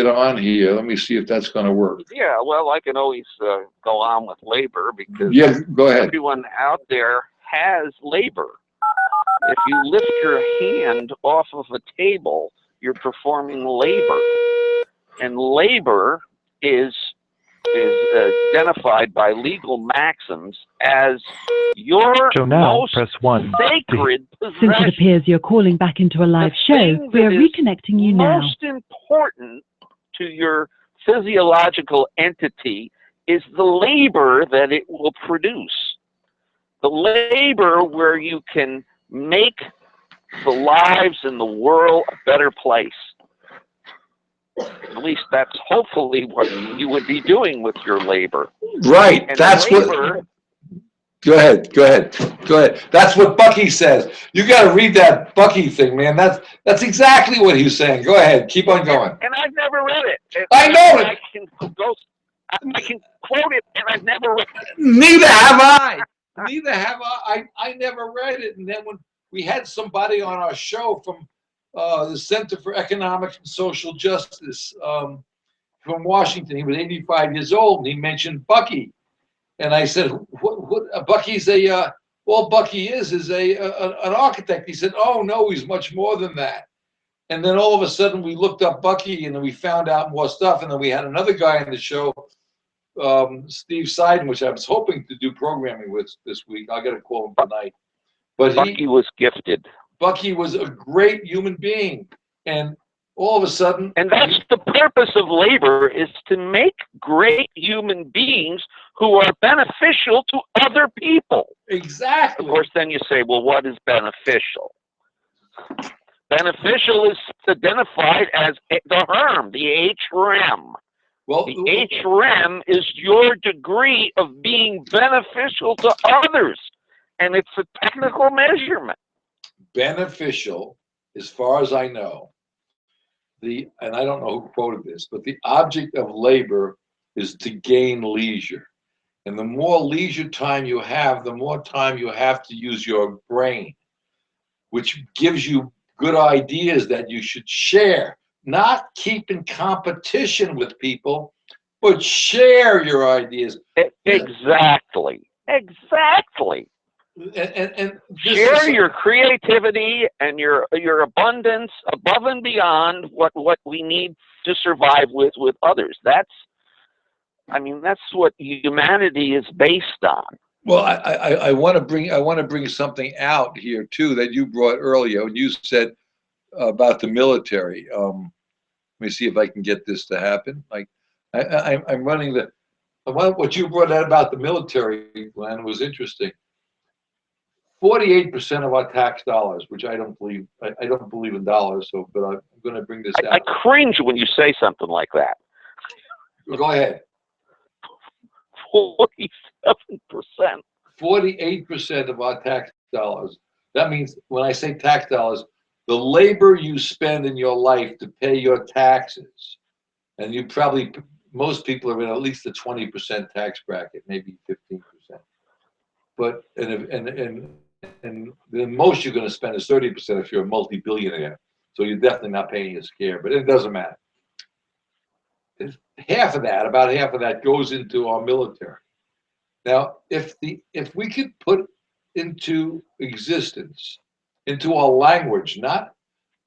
on here? Let me see if that's going to work. Yeah, well, I can always go on with labor, because go ahead. Everyone out there has labor. If you lift your hand off of a table, you're performing labor. And labor is identified by legal maxims as your most sacred possession. Since it appears you're calling back into a live show, we are reconnecting you now. Most important to your physiological entity is the labor that it will produce. The labor where you can make the lives in the world a better place. At least that's hopefully what you would be doing with your labor. Right. And That's labor, what. Go ahead. That's what Bucky says. You got to read that Bucky thing, man. That's exactly what he's saying. Go ahead. Keep on going. and I've never read it. I know it. I can quote it, and I've never read it. Neither have I. I never read it. And then when we had somebody on our show from the Center for Economic and Social Justice from Washington, he was 85 years old, and he mentioned Bucky. And I said, what Bucky's all Bucky is an architect. He said, oh, no, he's much more than that. And then all of a sudden we looked up Bucky and then we found out more stuff. And then we had another guy on the show, Steve Seiden, which I was hoping to do programming with this week. I got to call him tonight. But Bucky was gifted. Bucky was a great human being. And all of a sudden. And that's the purpose of labor, is to make great human beings who are beneficial to other people. Exactly. Of course, then you say, well, what is beneficial? Beneficial is identified as the HRM, the HRM. Well, the HRM is your degree of being beneficial to others, and it's a technical measurement. Beneficial, as far as I know, and I don't know who quoted this, but the object of labor is to gain leisure. And the more leisure time you have, the more time you have to use your brain, which gives you good ideas that you should share, not keep in competition with people, but share your ideas. Exactly. And share your creativity and your abundance above and beyond what we need to survive with others. That's what humanity is based on. Well, I want to bring something out here too that you brought earlier. You said about the military. Let me see if I can get this to happen. Like I'm running what you brought out about the military, Glenn, was interesting. 48% of our tax dollars, which I don't believe in dollars. So, but I'm going to bring this out. I cringe when you say something like that. Go ahead. 47%. 48% of our tax dollars. That means when I say tax dollars, the labor you spend in your life to pay your taxes, and most people are in at least a 20% tax bracket, maybe 15%. But and the most you're going to spend is 30% if you're a multi-billionaire. So you're definitely not paying your scare, but it doesn't matter. About half of that goes into our military. Now, if we could put into existence, into our language,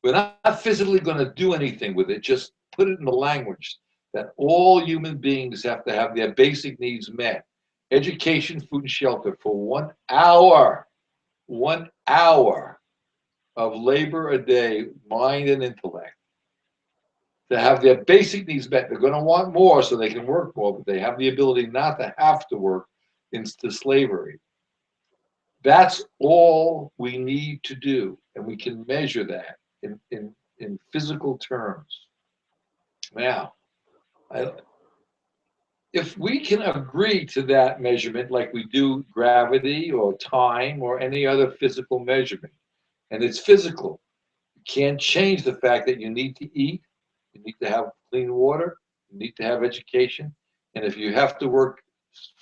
we're not physically going to do anything with it, just put it in the language that all human beings have to have their basic needs met. Education, food, and shelter for 1 hour. 1 hour of labor a day, mind and intellect, to have their basic needs met. They're going to want more so they can work more, but they have the ability not to have to work into slavery. That's all we need to do, and we can measure that in physical terms. Now, if we can agree to that measurement like we do gravity or time or any other physical measurement, and it's physical, you can't change the fact that you need to eat, you need to have clean water, you need to have education, and if you have to work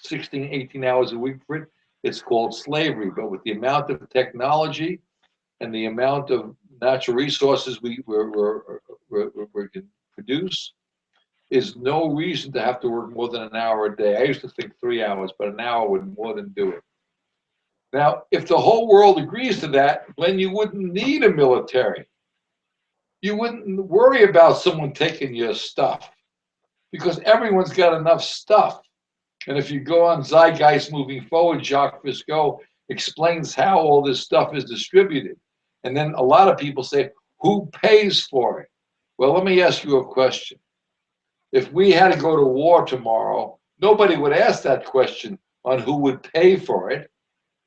16, 18 hours a week for it, it's called slavery. But with the amount of technology and the amount of natural resources we can produce, is no reason to have to work more than an hour a day. I used to think 3 hours, but an hour would more than do it. Now, if the whole world agrees to that, then you wouldn't need a military. You wouldn't worry about someone taking your stuff because everyone's got enough stuff. And if you go on Zeitgeist Moving Forward, Jacques Fresco explains how all this stuff is distributed. And then a lot of people say, who pays for it? Well, let me ask you a question. If we had to go to war tomorrow, nobody would ask that question on who would pay for it.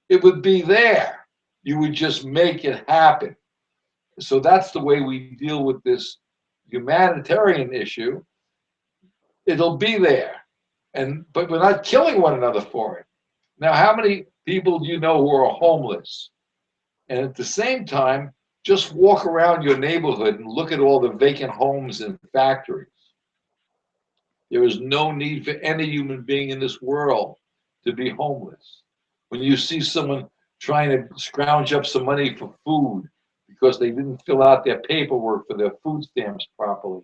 It would be there. You would just make it happen. So that's the way we deal with this humanitarian issue. It'll be there, but we're not killing one another for it. Now, how many people do you know who are homeless? And at the same time, just walk around your neighborhood and look at all the vacant homes and factories. There is no need for any human being in this world to be homeless. When you see someone trying to scrounge up some money for food because they didn't fill out their paperwork for their food stamps properly,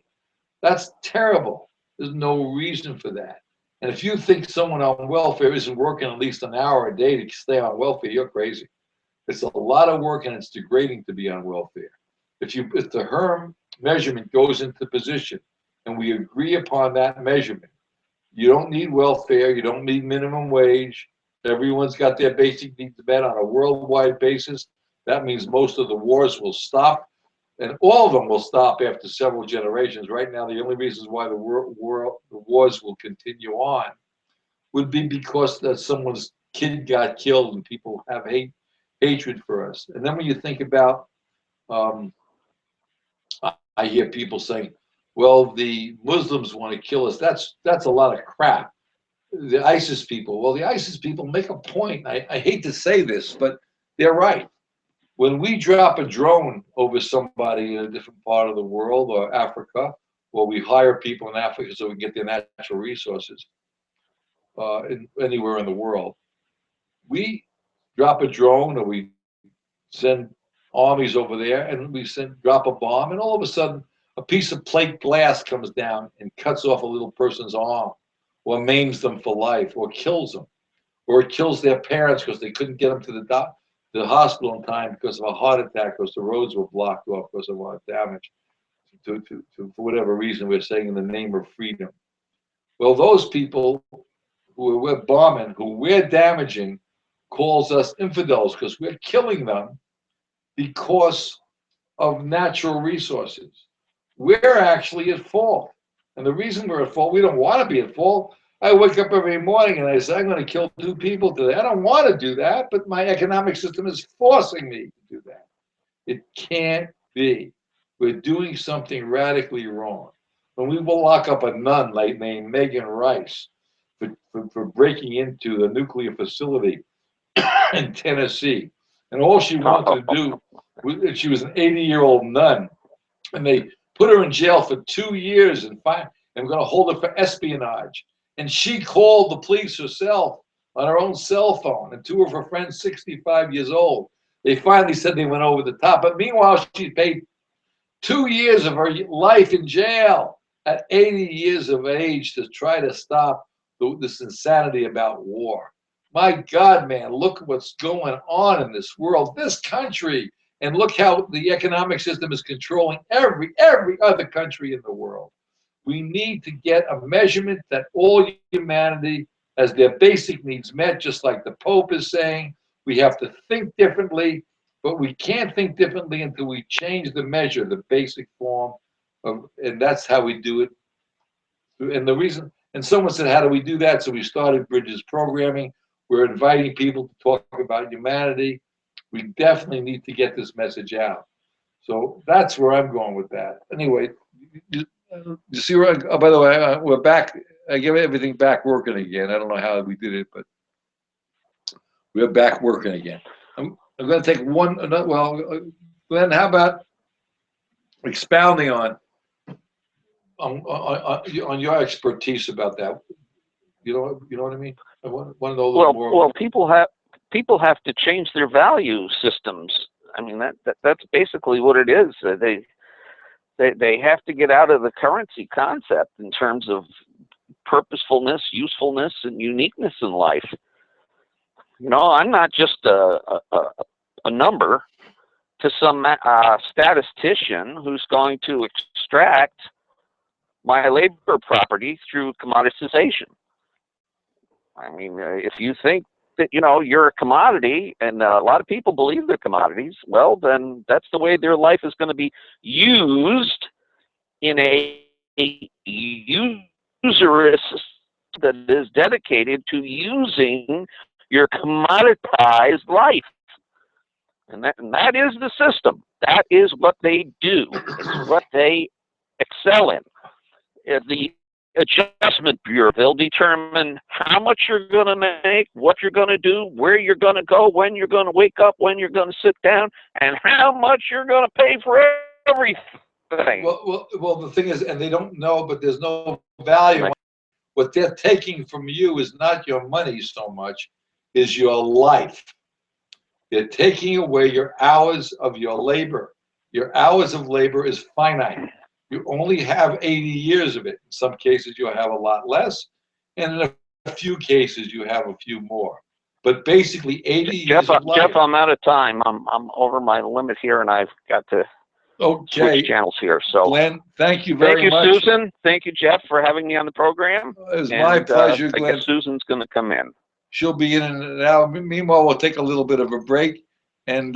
that's terrible. There's no reason for that. And if you think someone on welfare isn't working at least an hour a day to stay on welfare, you're crazy. It's a lot of work and it's degrading to be on welfare. If the HERM measurement goes into position and we agree upon that measurement, you don't need welfare, you don't need minimum wage. Everyone's got their basic needs met on a worldwide basis. That means most of the wars will stop, and all of them will stop after several generations. Right now, the only reasons why the wars will continue on would be because that someone's kid got killed and people have hatred for us. And then when you think about, I hear people saying, well, the Muslims want to kill us. That's a lot of crap. The ISIS people, well, the ISIS people make a point. I hate to say this, but they're right. When we drop a drone over somebody in a different part of the world or Africa, or we hire people in Africa so we can get their natural resources anywhere in the world, we drop a drone or we send armies over there and we drop a bomb, and all of a sudden a piece of plate glass comes down and cuts off a little person's arm, or maims them for life, or kills them, or it kills their parents because they couldn't get them to the hospital in time because of a heart attack, because the roads were blocked off because of a lot of damage to for whatever reason we're saying in the name of freedom. Well, those people who we're bombing, who we're damaging, calls us infidels because we're killing them because of natural resources. We're actually at fault. And the reason we're at fault, we don't want to be at fault. I wake up every morning and I say, I'm going to kill 2 people today. I don't want to do that, but my economic system is forcing me to do that. It can't be. We're doing something radically wrong. When we will lock up a nun named Megan Rice for breaking into the nuclear facility in Tennessee, and all she wanted to do was, she was an 80-year-old nun, and they put her in jail for 2 years and we're going to hold her for espionage. And she called the police herself on her own cell phone, and 2 of her friends, 65 years old. They finally said they went over the top. But meanwhile, she paid 2 years of her life in jail at 80 years of age to try to stop this insanity about war. My God, man, look what's going on in this world, this country, and look how the economic system is controlling every other country in the world. We need to get a measurement that all humanity has their basic needs met, just like the Pope is saying. We have to think differently, but we can't think differently until we change the measure, the basic form of, and that's how we do it. And the reason, and someone said, how do we do that? So we started Bridges Programming. We're inviting people to talk about humanity. We definitely need to get this message out. So that's where I'm going with that. Anyway, you see where by the way, we're back. I give everything back working again. I don't know how we did it, but we're back working again. I'm going to take one. Well, Glenn, how about expounding on your expertise about that? You know what I mean? I want to know a little more. Well, people have to change their value systems. I mean, that's basically what it is. They have to get out of the currency concept in terms of purposefulness, usefulness, and uniqueness in life. You know, I'm not just a number to some statistician who's going to extract my labor property through commoditization. I mean, if you think that, you know, you're a commodity, and a lot of people believe they're commodities, well, then that's the way their life is going to be used in a usurious that is dedicated to using your commoditized life. And that is the system. That is what they do. It's what they excel in. The Adjustment Bureau, they'll determine how much you're going to make, what you're going to do, where you're going to go, when you're going to wake up, when you're going to sit down, and how much you're going to pay for everything. Well, the thing is, and they don't know, but there's no value. What they're taking from you is not your money so much, is your life. They're taking away your hours of your labor. Your hours of labor is finite. You only have 80 years of it. In some cases, you'll have a lot less. And in a few cases, you have a few more. But basically, 80 years of life. Jeff, I'm out of time. I'm over my limit here, and I've got to switch channels here. So, Glenn, thank you very much. Thank you, Susan. Thank you, Jeff, for having me on the program. It was my pleasure, Glenn. I guess Susan's going to come in. She'll be in an hour. Meanwhile, we'll take a little bit of a break, and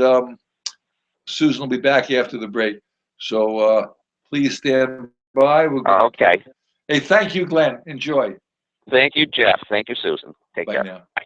Susan will be back after the break. So please stand by. Okay. Hey, thank you, Glenn. Enjoy. Thank you, Jeff. Thank you, Susan. Take care. Now. Bye.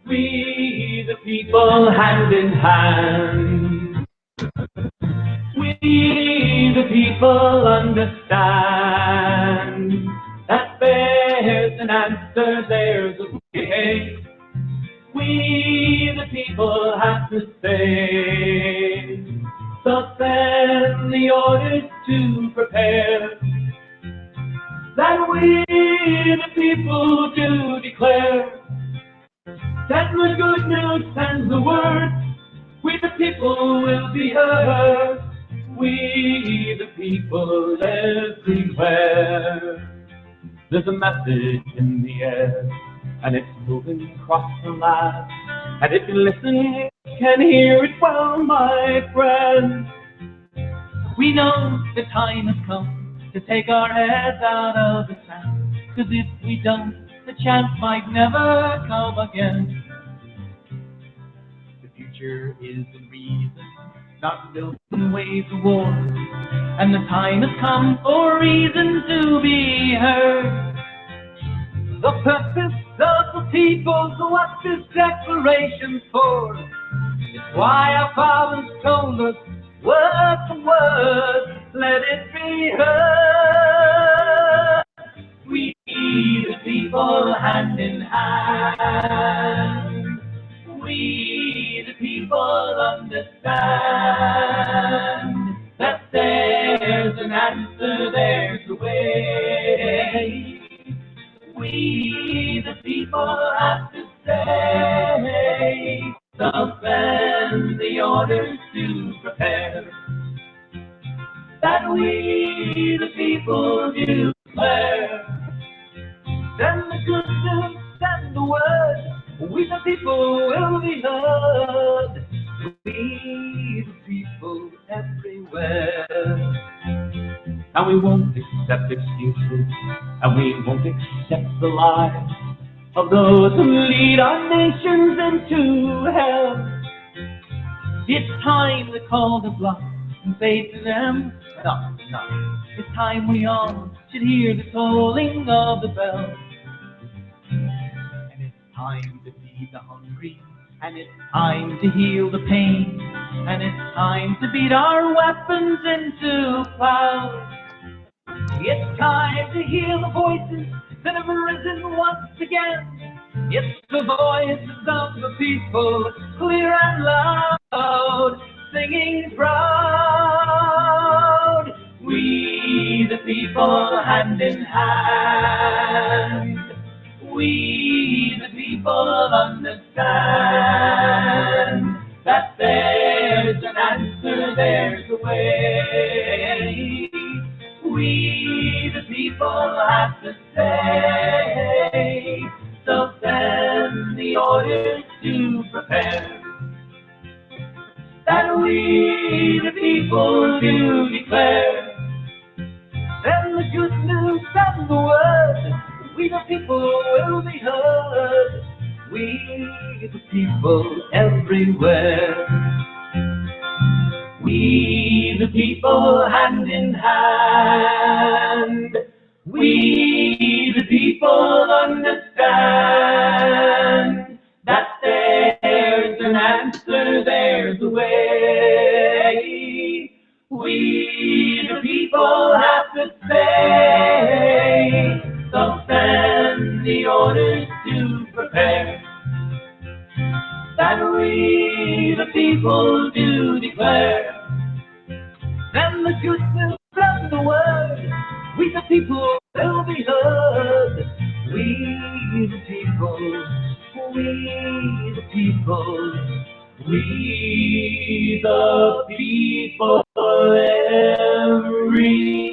We the people, hand in hand. We the people understand that there's an answer, there's a way. We the people have to say. So send the orders to prepare. That we the people do declare. Send the good news, send the word. We the people will be heard. We the people everywhere. There's a message in the air, and it's moving across the land. And if you listen, you can hear it well, my friend. We know the time has come to take our heads out of the sand. 'Cause if we don't, the chance might never come again. The future is in reason, not built in ways of war. And the time has come for reason to be heard. The purpose of the people, what this declaration's for. It's why our fathers told us, word for word, let it be heard. We the people, hand in hand. We the people understand that there's an answer, there's a way. We the people have to say. So send the orders to prepare. That we the people do declare. Send the good news, send the word. We the people will be heard. We the people everywhere. And we won't accept excuses, and we won't accept the lies of those who lead our nations into hell. It's time to call the bluff and say to them, stop, stop. It's time we all should hear the tolling of the bell. And it's time to feed the hungry, and it's time to heal the pain, and it's time to beat our weapons into clouds. It's time to hear the voices that have risen once again. It's the voices of the people, clear and loud, singing proud. We the people, hand in hand. We the people understand that there's an answer, there's a way. We the people have to say. So send the orders to prepare. That we the people do declare. Send the good news, send the people will be heard. We the people everywhere. We the people hand in hand. We the people understand that there's an answer, there's a way. We the people have to say, so send the orders to prepare, that we the people do declare. Then the good will spread the word, we the people will be heard. We the people, we the people, we the people everywhere.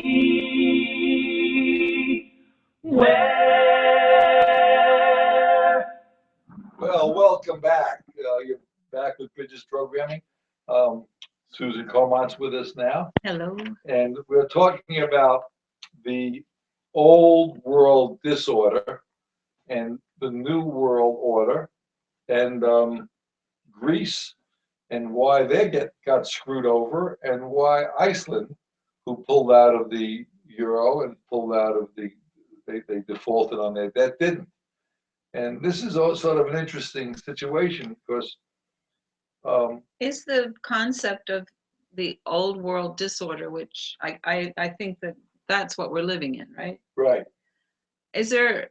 Well, welcome back. You're back with Bridges Programming. Susan Comont's with us now, Hello. and we're talking about the old world disorder and the new world order, and Greece, and why they got screwed over, and why Iceland, who pulled out of the euro and pulled out of they defaulted on their debt, didn't. And this is all sort of an interesting situation because Is the concept of the old world disorder, which I think that's what we're living in, right? right. Is there,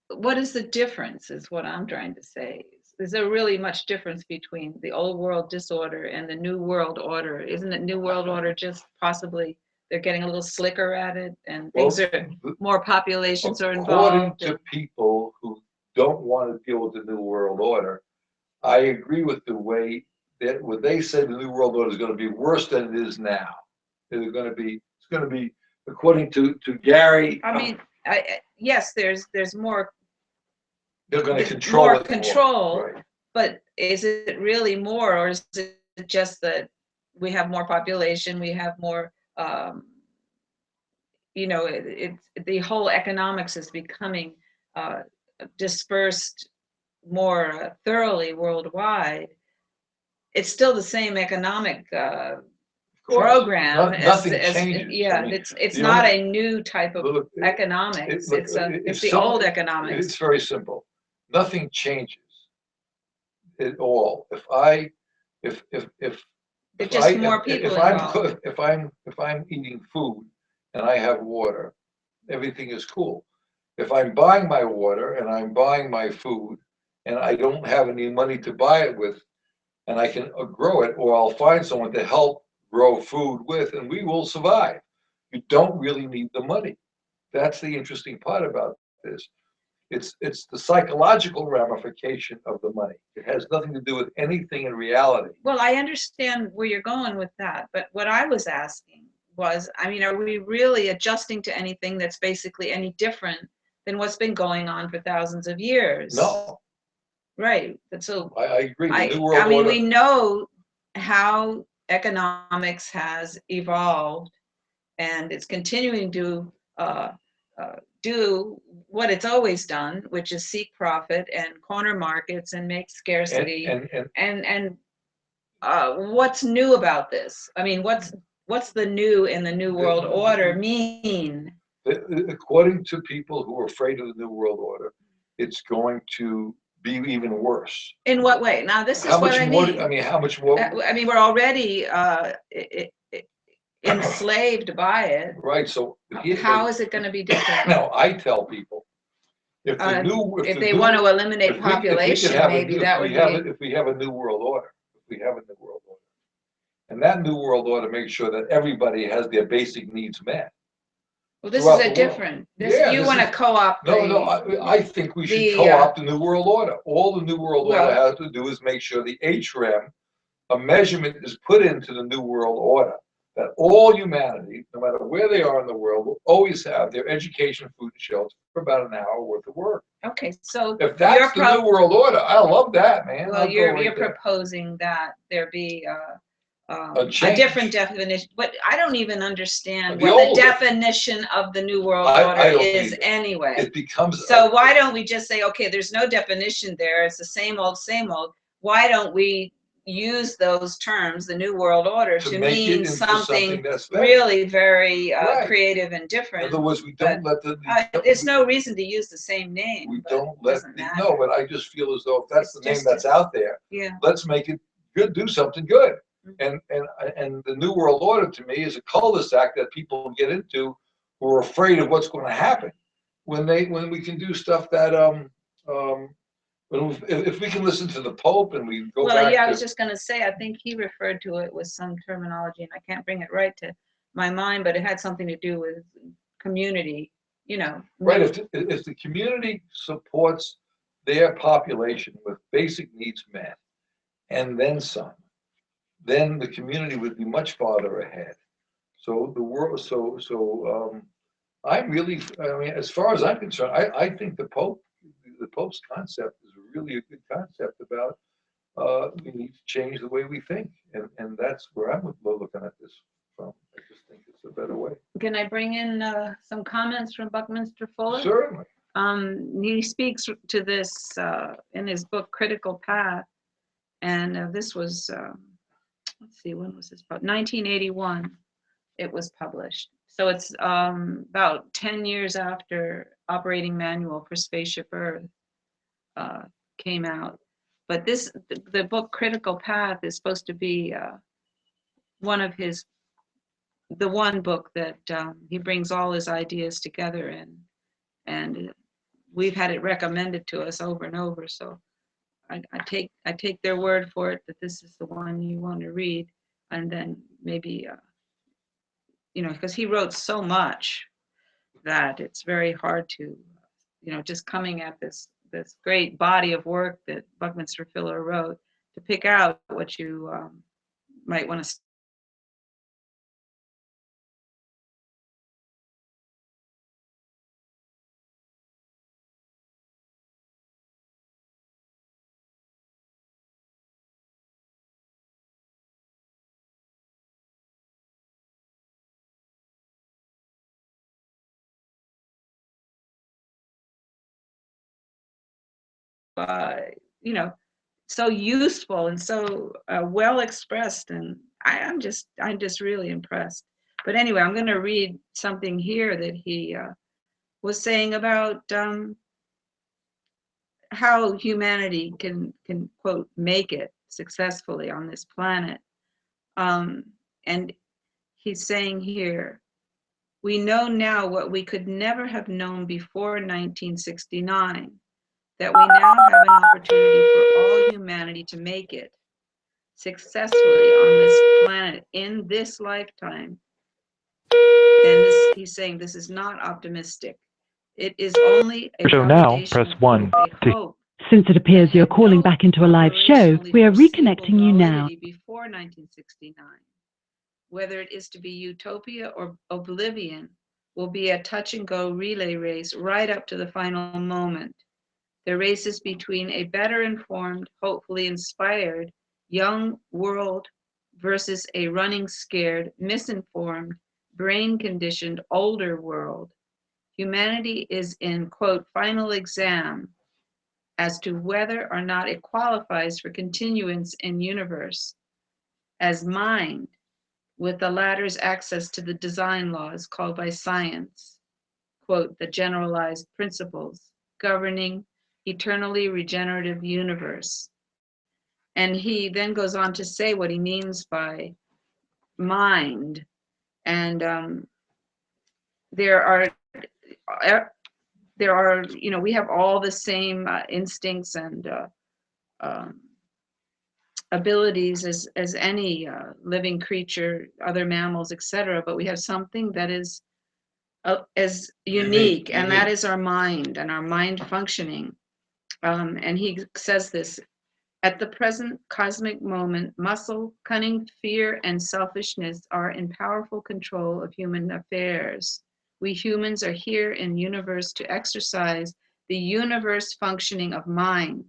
what is the difference is what I'm trying to say. Is there really much difference between the old world disorder and the new world order? Isn't it new world order just possibly they're getting a little slicker at it and things are, more populations are According involved? to people who don't want to deal with the new world order, I agree with the way that when they say the new world order is going to be worse than it is now. It's going to be according to Gary. I mean, yes, there's more. They're going to control more it control, more. Right. But is it really more, or is it just that we have more population, we have more, it's the whole economics is becoming dispersed more thoroughly worldwide. It's still the same economic program. Nothing changes. Yeah, I mean, it's not a new type of economics. It's the old economics. It's very simple. Nothing changes at all. If I'm eating food and I have water, everything is cool. If I'm buying my water and I'm buying my food and I don't have any money to buy it with, and I can grow it, or I'll find someone to help grow food with, and we will survive. You don't really need the money. That's the interesting part about this. It's the psychological ramification of the money. It has nothing to do with anything in reality. Well, I understand where you're going with that, but what I was asking was, I mean, are we really adjusting to anything that's basically any different than what's been going on for thousands of years? No. Right. So I agree. The New World Order. We know how economics has evolved, and it's continuing to do what it's always done, which is seek profit and corner markets and make scarcity. And what's new about this? I mean, what's the new in the New World Order mean? According to people who are afraid of the New World Order, it's going to be even worse. In what way? Now, this is what I mean. I mean, how much more? I mean, we're already enslaved by it. Right. So how is it going to be different? No, I tell people if they want to eliminate population, maybe that would be. If we have a new world order, and that new world order makes sure that everybody has their basic needs met. Well, this is a different. You want to co-opt? No. I think we should co-opt the New World Order. All the New World Order has to do is make sure the HREM, a measurement, is put into the New World Order that all humanity, no matter where they are in the world, will always have their education, food, and shelter for about an hour worth of work. Okay, so if that's the New World Order, I love that, man. Well, you're proposing that there be A a change. different definition, but I don't even understand The what the old- definition of the New World I Order don't is either. anyway. It becomes So why don't we just say, okay, there's no definition there. It's the same old, same old. Why don't we use those terms, the New World Order, to make it mean into something that's better. really very Right. creative and In different? other words, we don't let the. There's no reason to use the same name. We but don't it let doesn't matter. no, but I just feel as though if that's It's the name just that's out there, Yeah. let's make it good. Do something good. Mhm. And the New World Order to me is a cul-de-sac that people get into who are afraid of what's going to happen when we can do stuff that if we can listen to the Pope and we go Well, back yeah, I to was just going to say, I think he referred to it with some terminology, and I can't bring it right to my mind, but it had something to do with community, you know. right if the community supports their population with basic needs met and then some, then the community would be much farther ahead. So the world, I'm really, I mean, as far as I'm concerned, I think the Pope's concept is really a good concept about we need to change the way we think, and that's where I'm looking at this from. I just think it's a better way. Can I bring in some comments from Buckminster Fuller? Certainly. He speaks to this in his book Critical Path, and this was, let's see, when was this published? 1981 it was published. So it's about 10 years after Operating Manual for Spaceship Earth came out. But the book Critical Path is supposed to be the one book that he brings all his ideas together in. And we've had it recommended to us over and over. So I take their word for it that this is the one you want to read. And then maybe, because he wrote so much that it's very hard to, just coming at this great body of work that Buckminster Fuller wrote, to pick out what you might want to so useful and so well expressed, and I'm just really impressed. But anyway, I'm going to read something here that he was saying about how humanity can quote make it successfully on this planet, and he's saying here, we know now what we could never have known before 1969, that we now have an opportunity for all humanity to make it successfully on this planet in this lifetime. And he's saying this is not optimistic. It is only a So now, validation press of 1 a hope. Since it appears you're calling back into a live show, we are reconnecting you now. Before 1969, whether it is to be utopia or oblivion, will be a touch and go relay race right up to the final moment. The race is between a better informed, hopefully inspired, young world versus a running scared, misinformed, brain conditioned, older world. Humanity is in, quote, final exam as to whether or not it qualifies for continuance in universe as mind, with the latter's access to the design laws called by science, quote, the generalized principles governing eternally regenerative universe. And he then goes on to say what he means by mind. And there are, we have all the same instincts and abilities as any living creature, other mammals, etc. But we have something that is as unique, and that is our mind and our mind functioning. And he says this, at the present cosmic moment, muscle, cunning, fear, and selfishness are in powerful control of human affairs. We humans are here in universe to exercise the universe functioning of mind.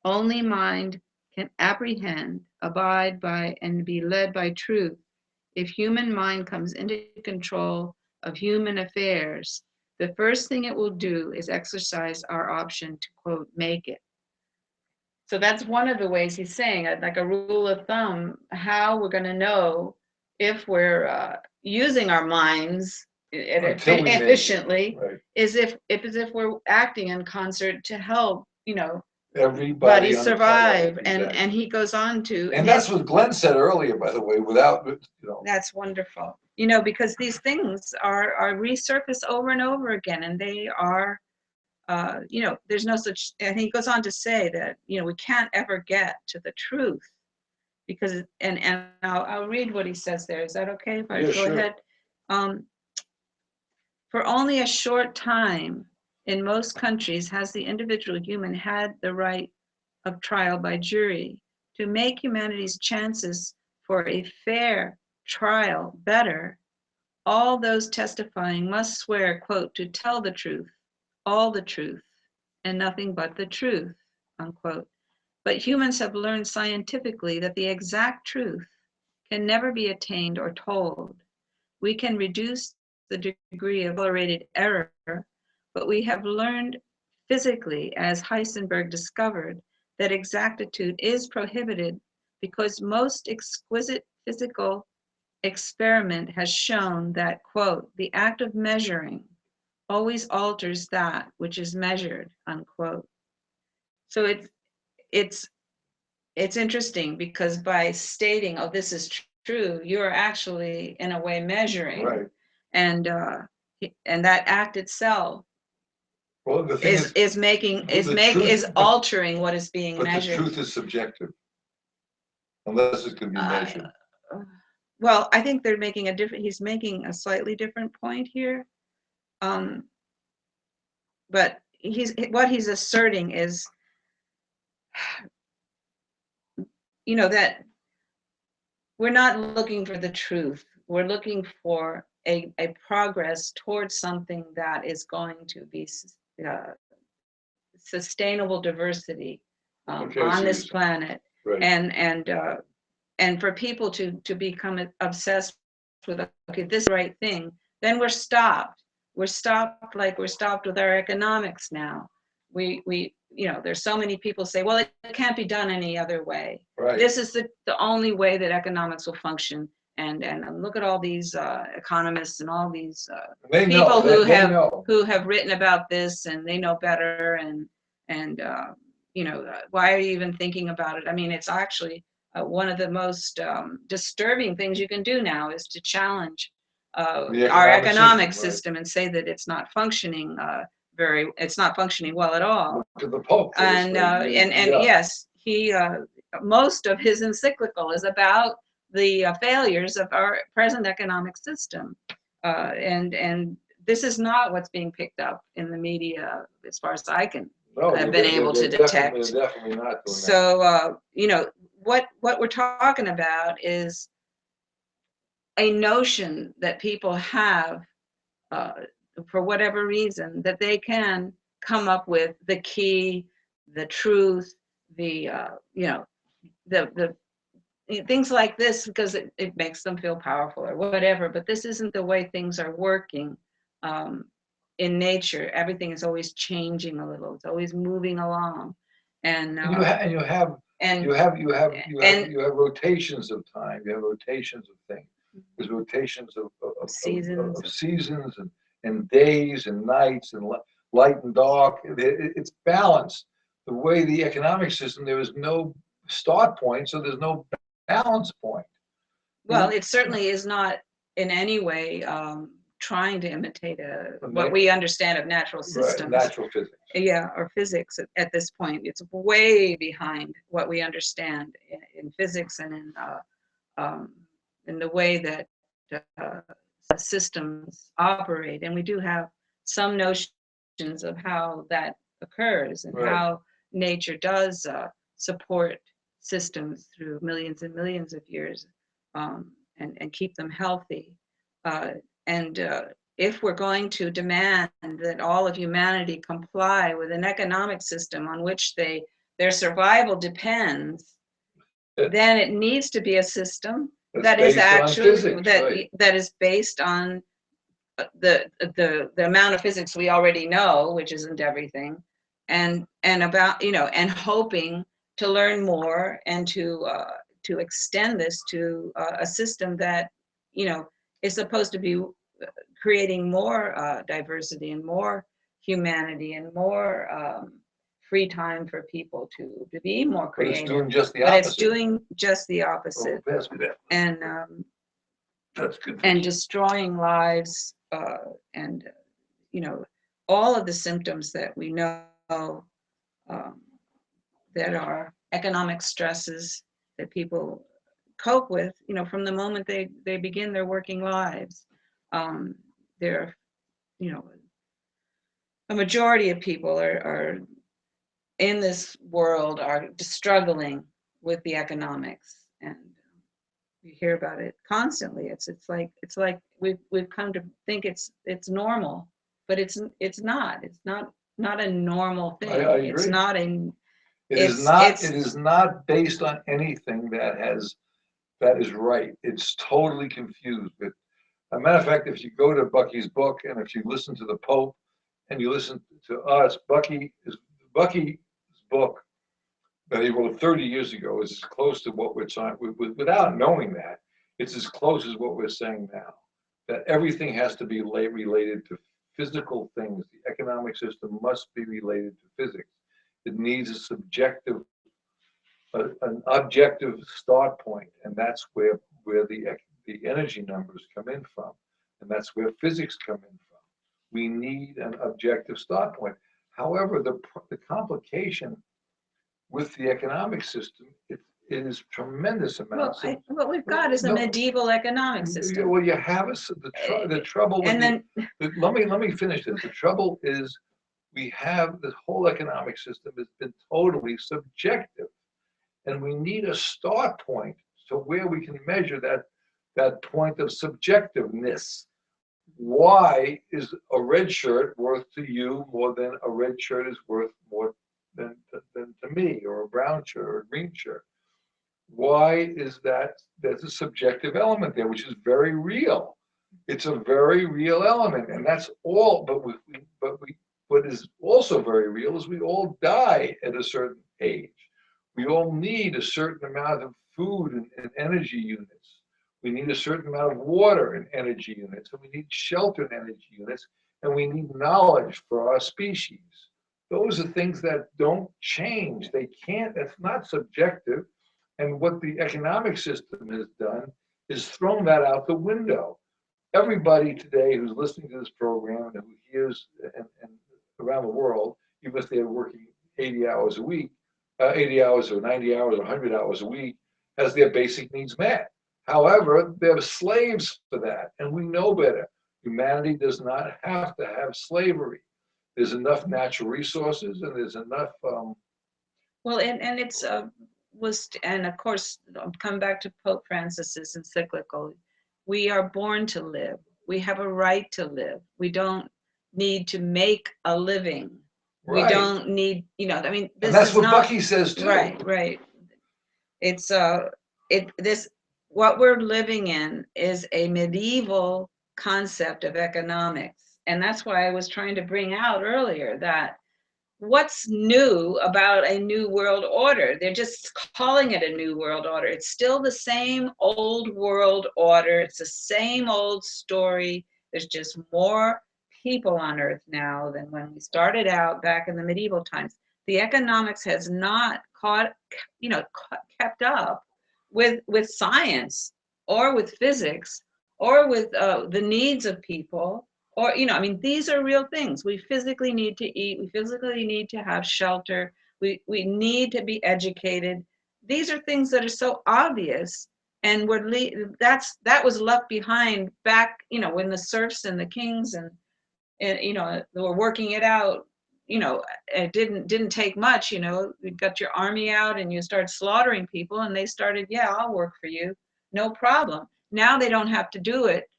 Only mind can apprehend, abide by, and be led by truth. If human mind comes into control of human affairs, the first thing it will do is exercise our option to, quote, make it. So that's one of the ways he's saying, like a rule of thumb, how we're going to know if we're using our minds efficiently, right. is if we're acting in concert to help, Everybody buddies on the survive. planet, exactly. And he goes on to, and that's what Glenn said earlier, by the way, without, that's wonderful. Because these things are resurfaced over and over again, and they are, there's no such, and he goes on to say that, we can't ever get to the truth because, and I'll read what he says there. Is that okay if I go sure. ahead? For only a short time in most countries has the individual human had the right of trial by jury. To make humanity's chances for a fair trial better, all those testifying must swear, quote, to tell the truth, all the truth, and nothing but the truth, unquote. But humans have learned scientifically that the exact truth can never be attained or told. We can reduce the degree of tolerated error, but we have learned physically, as Heisenberg discovered, that exactitude is prohibited because most exquisite physical experiment has shown that, quote, the act of measuring always alters that which is measured, unquote. So it's interesting because by stating, oh, this is true, you're actually in a way measuring, right. And that act itself Well, the thing is altering what is being measured. But the truth is subjective, unless it can be measured. Well, I think they're making he's making a slightly different point here. But what he's asserting is, that we're not looking for the truth. We're looking for a progress towards something that is going to be sustainable diversity on this planet. Right. And for people to become obsessed with, okay, this is the right thing, then we're stopped. We're stopped with our economics now. There's so many people say, well, it can't be done any other way. Right. This is the only way that economics will function. And look at all these economists and all these people who have written about this, and they know better. And why are you even thinking about it? I mean, it's actually one of the most disturbing things you can do now is to challenge our economic system, and say that it's not functioning it's not functioning well at all. To the Pope. And yes, he most of his encyclical is about the failures of our present economic system, and this is not what's being picked up in the media, as far as I can have been able to detect. Definitely not doing so what we're talking about is a notion that people have, for whatever reason, that they can come up with the key, the truth, the things like this, because it makes them feel powerful or whatever. But this isn't the way things are working in nature. Everything is always changing a little. It's always moving along, and you have rotations of time. You have rotations of things. There's rotations of seasons and days and nights and light and dark. It's balanced. The way the economic system, there is no start point, so there's no balance point. Well, it certainly is not in any way trying to imitate what we understand of natural systems. Right, natural physics. Yeah, or physics at this point. It's way behind what we understand in physics and in the way that systems operate. And we do have some notions of how that occurs and how nature does support systems through millions and millions of years, and keep them healthy. If we're going to demand that all of humanity comply with an economic system on which their survival depends, then it needs to be a system That's that is based on actually physics, right. that is based on the amount of physics we already know, which isn't everything, and about, and hoping to learn more and to extend this to a system that, is supposed to be creating more diversity and more humanity and more free time for people to be more But it's creative. doing just the But opposite. it's doing just the Oh, opposite, pass me that. and That's good. and destroying lives, and all of the symptoms that we know, that are economic stresses that people cope with, from the moment they begin their working lives. They're, a majority of people are in this world are struggling with the economics, and you hear about it constantly. It's like we've come to think it's normal, but it's not. It's not a normal thing. I agree. It's not a. It is not based on anything that is right. It's totally confused. But as a matter of fact, if you go to Bucky's book and if you listen to the Pope and you listen to us, Bucky's book that he wrote 30 years ago is as close to what we're trying, without knowing that, it's as close as what we're saying now, that everything has to be related to physical things. The economic system must be related to physics. It needs a subjective, an objective start point, and that's where the energy numbers come in from, and that's where physics come in from. We need an objective start point. However, the complication with the economic system, it is tremendous amounts. What we've got is a medieval economic system. Well, you have the trouble with let me finish this. The trouble is we have this whole economic system has been totally subjective, and we need a start point to where we can measure that point of subjectiveness. Why is a red shirt worth to you more than a red shirt is worth more than to me, or a brown shirt or a green shirt? Why is that? There's a subjective element there, which is very real. It's a very real element, and that's all. But what is also very real is we all die at a certain age. We all need a certain amount of food and energy units. We need a certain amount of water and energy units, and we need shelter and energy units, and we need knowledge for our species. Those are things that don't change. They can't, that's not subjective. And what the economic system has done is thrown that out the window. Everybody today who's listening to this program and who hears and around the world, even if they're working 80 hours a week, 80 hours or 90 hours or 100 hours a week, has their basic needs met. However, they're slaves for that, and we know better. Humanity does not have to have slavery. There's enough natural resources, and there's enough. Well, and it's and of course, come back to Pope Francis's encyclical. We are born to live. We have a right to live. We don't need to make a living. Right. We don't need, I mean, this and that's is what not, Bucky says too. Right. It's what we're living in is a medieval concept of economics, and that's why I was trying to bring out earlier that what's new about a new world order? They're just calling it a new world order. It's still the same old world order. It's the same old story. There's just more people on Earth now than when we started out back in the medieval times. The economics has not kept up with science or with physics or with the needs of people. Or, these are real things. We physically need to eat. We physically need to have shelter. We need to be educated. These are things that are so obvious, and that was left behind back, when the serfs and the kings and they were working it out. It didn't take much. You got your army out and you start slaughtering people, and they started, I'll work for you, no problem. Now they don't have to do it.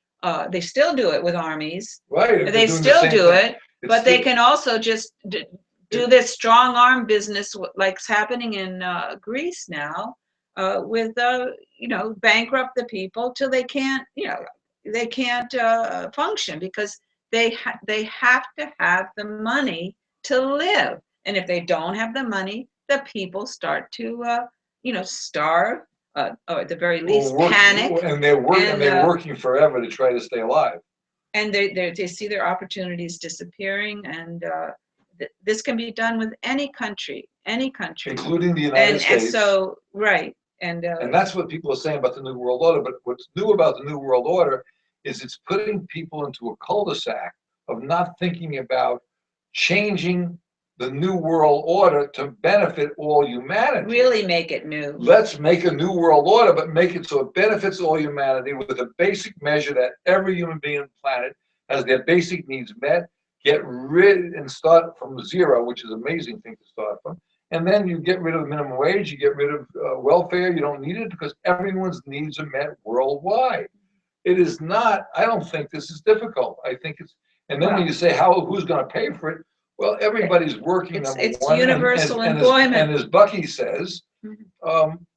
They still do it with armies. Right. They still do it, but they can also just do this strong arm business, like's happening in Greece now. with bankrupt the people till they can't function, because they have to have the money to live, and if they don't have the money, the people start to starve, or at the very least panic, and they're working forever to try to stay alive, and they see their opportunities disappearing, and this can be done with any country, including the United States. And so, right. And that's what people are saying about the New World Order. But what's new about the New World Order is it's putting people into a cul-de-sac of not thinking about changing the New World Order to benefit all humanity. Really make it new. Let's make a New World Order, but make it so it benefits all humanity with a basic measure that every human being on the planet has their basic needs met. Get rid and start from zero, which is an amazing thing to start from. And then you get rid of minimum wage, you get rid of welfare. You don't need it because everyone's needs are met worldwide. It is not, I don't think this is difficult. I think it's, and then when you say who's going to pay for it? Well, everybody's working. It's universal employment. And as Bucky says,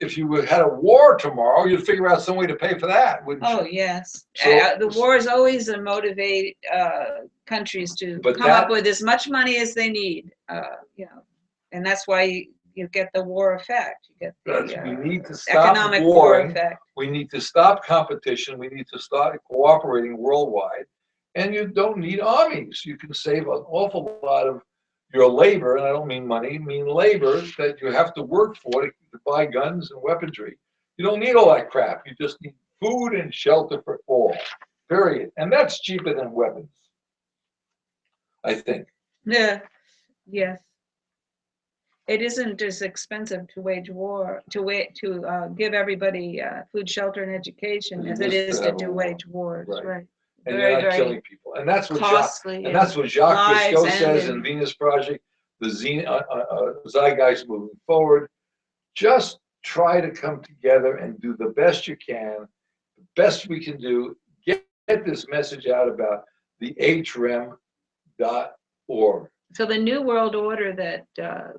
if you had a war tomorrow, you'd figure out some way to pay for that, wouldn't you? Oh, yes. So, the wars always motivate countries to come up with as much money as they need, and that's why you get the war effect. You get the we need to stop economic war effect. We need to stop competition. We need to start cooperating worldwide. And you don't need armies. You can save an awful lot of your labor, and I don't mean money, I mean labor that you have to work for to buy guns and weaponry. You don't need all that crap. You just need food and shelter for all, period. And that's cheaper than weapons, I think. Yeah, yes. It isn't as expensive to wage war, to give everybody food, shelter, and education as it is to wage wars, right? And you're not killing people, and that's what Jacques Briscoe says in Venus Project, the zeitgeist moving forward. Just try to come together and do the best you can, the best we can do. Get this message out about the hrem.org. So the New World Order that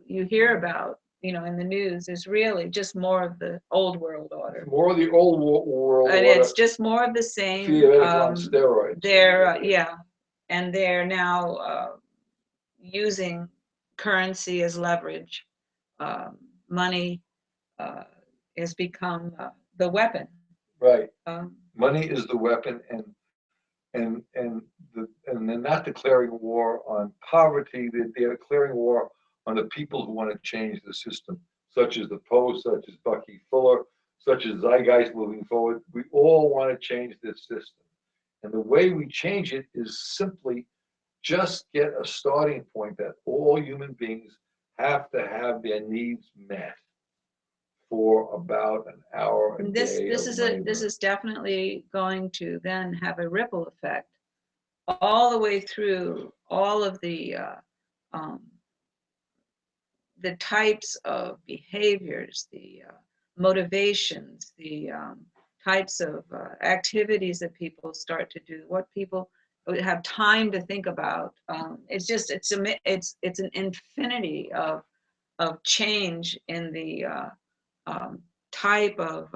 you hear about, in the news, is really just more of the old world order. More of the old world order. And it's just more of the same. On steroids. And they're now using currency as leverage. Money has become the weapon. Right. Money is the weapon, and they're not declaring war on poverty. They're declaring war on the people who want to change the system, such as the Post, such as Bucky Fuller, such as Zeitgeist moving forward. We all want to change this system. And the way we change it is simply just get a starting point that all human beings have to have their needs met for about an hour a day. This is definitely going to then have a ripple effect all the way through all of the types of behaviors, the motivations, the types of activities that people start to do, what people have time to think about. It's an infinity of change in the type of.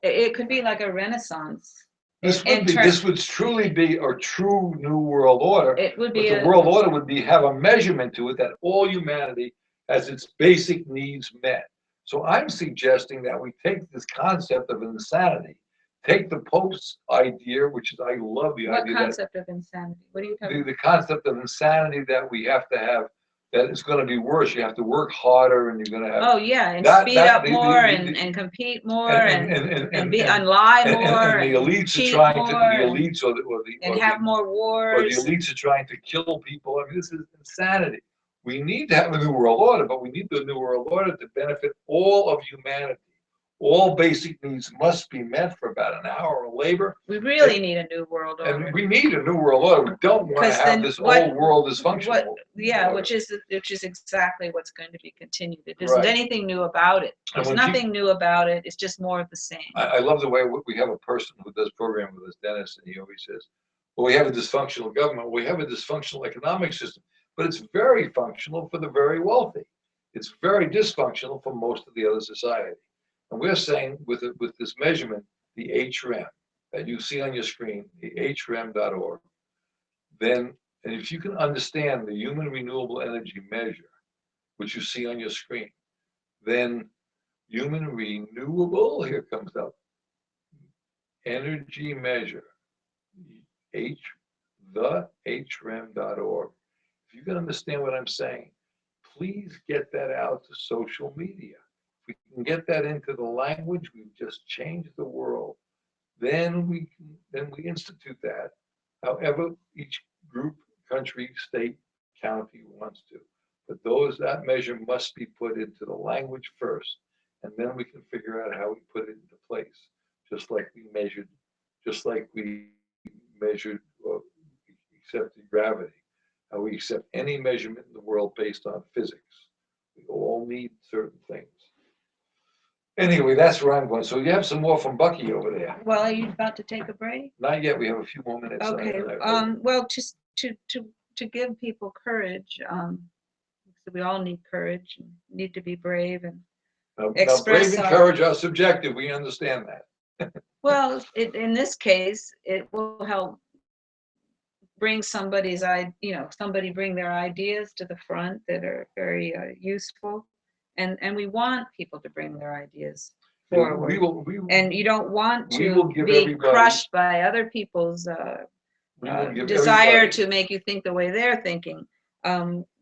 It could be like a renaissance. This would truly be a true New World Order. It would be. But the World Order would have a measurement to it that all humanity has its basic needs met. So I'm suggesting that we take this concept of insanity, take the Pope's idea, which is, I love the idea. What concept of insanity? What are you talking about? The concept of insanity that we have to have, that it's going to be worse. You have to work harder, and you're going to have. Oh yeah, and speed up more, and compete more, and lie more, and the elites are trying to. The elites and have more wars. Or the elites are trying to kill people. I mean, this is insanity. We need to have a New World Order, but we need the New World Order to benefit all of humanity. All basic needs must be met for about an hour of labor. We really need a New World Order. And we need a New World Order. We don't want to have this old world dysfunctional. Which is exactly what's going to be continued. There isn't anything new about it. There's nothing new about it. It's just more of the same. I love the way we have a person who does programming with us, Dennis, and he always says, well, we have a dysfunctional government. We have a dysfunctional economic system, but it's very functional for the very wealthy. It's very dysfunctional for most of the other society. And we're saying with this measurement, the HREM that you see on your screen, the hrem.org, then, and if you can understand the human renewable energy measure, which you see on your screen, then human renewable, here comes up, energy measure, the hrem.org. If you can understand what I'm saying, please get that out to social media. If we can get that into the language, we've just changed the world. Then we institute that, however each group, country, state, county wants to. But that measure must be put into the language first, and then we can figure out how we put it into place. Just like we measured accepted gravity, how we accept any measurement in the world based on physics. We all need certain things. Anyway, that's where I'm going. So you have some more from Bucky over there. Well, are you about to take a break? Not yet. We have a few more minutes. Okay. Well, just to give people courage. So we all need courage, and need to be brave and Now, express brave and courage are subjective. We understand that. Well, in this case, it will help bring somebody bring their ideas to the front that are very useful, and we want people to bring their ideas forward. And you don't want to be crushed by other people's desire to make you think the way they're thinking.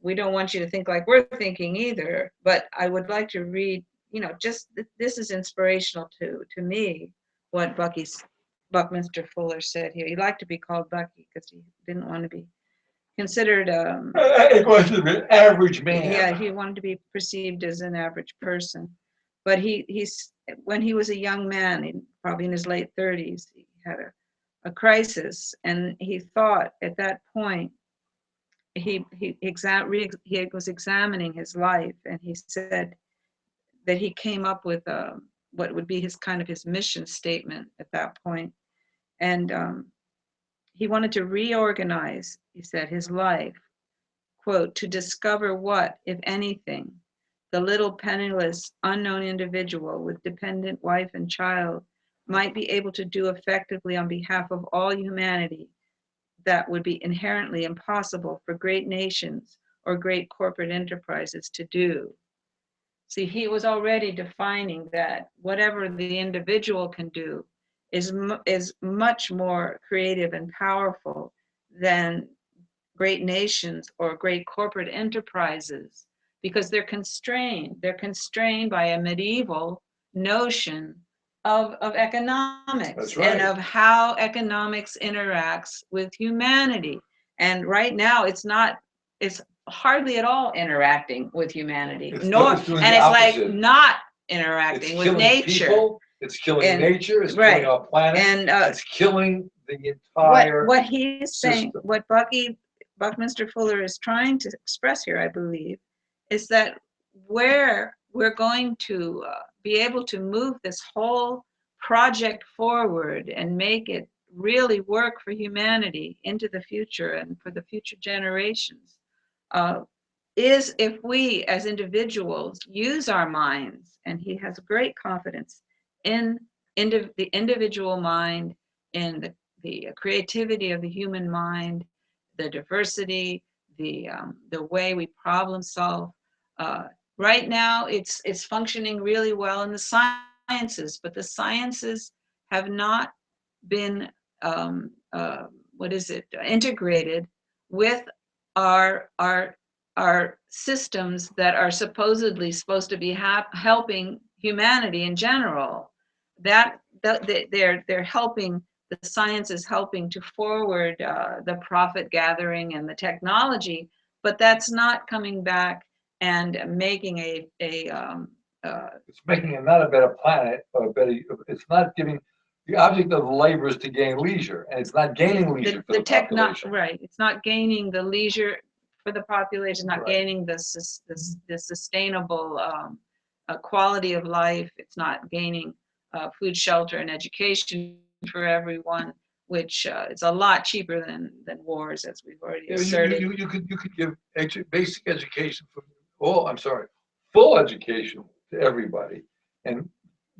We don't want you to think like we're thinking either, but I would like to read, this is inspirational to me, what Buckminster Fuller said here. He liked to be called Bucky because he didn't want to be considered an average man. Yeah, he wanted to be perceived as an average person. But when he was a young man, probably in his late 30s, he had a crisis, and he thought at that point, he was examining his life, and he said that he came up with what would be his mission statement at that point. And he wanted to reorganize, he said, his life, quote, to discover what, if anything, the little penniless, unknown individual with dependent wife and child might be able to do effectively on behalf of all humanity that would be inherently impossible for great nations or great corporate enterprises to do. See, he was already defining that whatever the individual can do is much more creative and powerful than great nations or great corporate enterprises, because they're constrained. They're constrained by a medieval notion of economics. That's right. And of how economics interacts with humanity. And right now, it's hardly at all interacting with humanity. It's like not interacting with nature. People, it's killing nature, it's killing our planet, and it's killing the entire what he's saying, system. What Buckminster Fuller is trying to express here, I believe, is that where we're going to be able to move this whole project forward and make it really work for humanity into the future and for the future generations, is if we as individuals use our minds. And he has great confidence in the individual mind, in the creativity of the human mind, the diversity, the way we problem solve. Right now, it's functioning really well in the sciences, but the sciences have not been integrated with our systems that are supposed to be helping humanity in general. They're helping. The science is helping to forward the profit gathering and the technology, but that's not coming back and making it's making it not a better planet, or a better. It's not giving. The object of labor is to gain leisure, and it's not gaining leisure for the population. Right. It's not gaining the leisure for the population, not gaining the sustainable quality of life. It's not gaining food, shelter, and education for everyone, which is a lot cheaper than wars, as we've already asserted. You could give basic education for all. I'm sorry, full education to everybody, and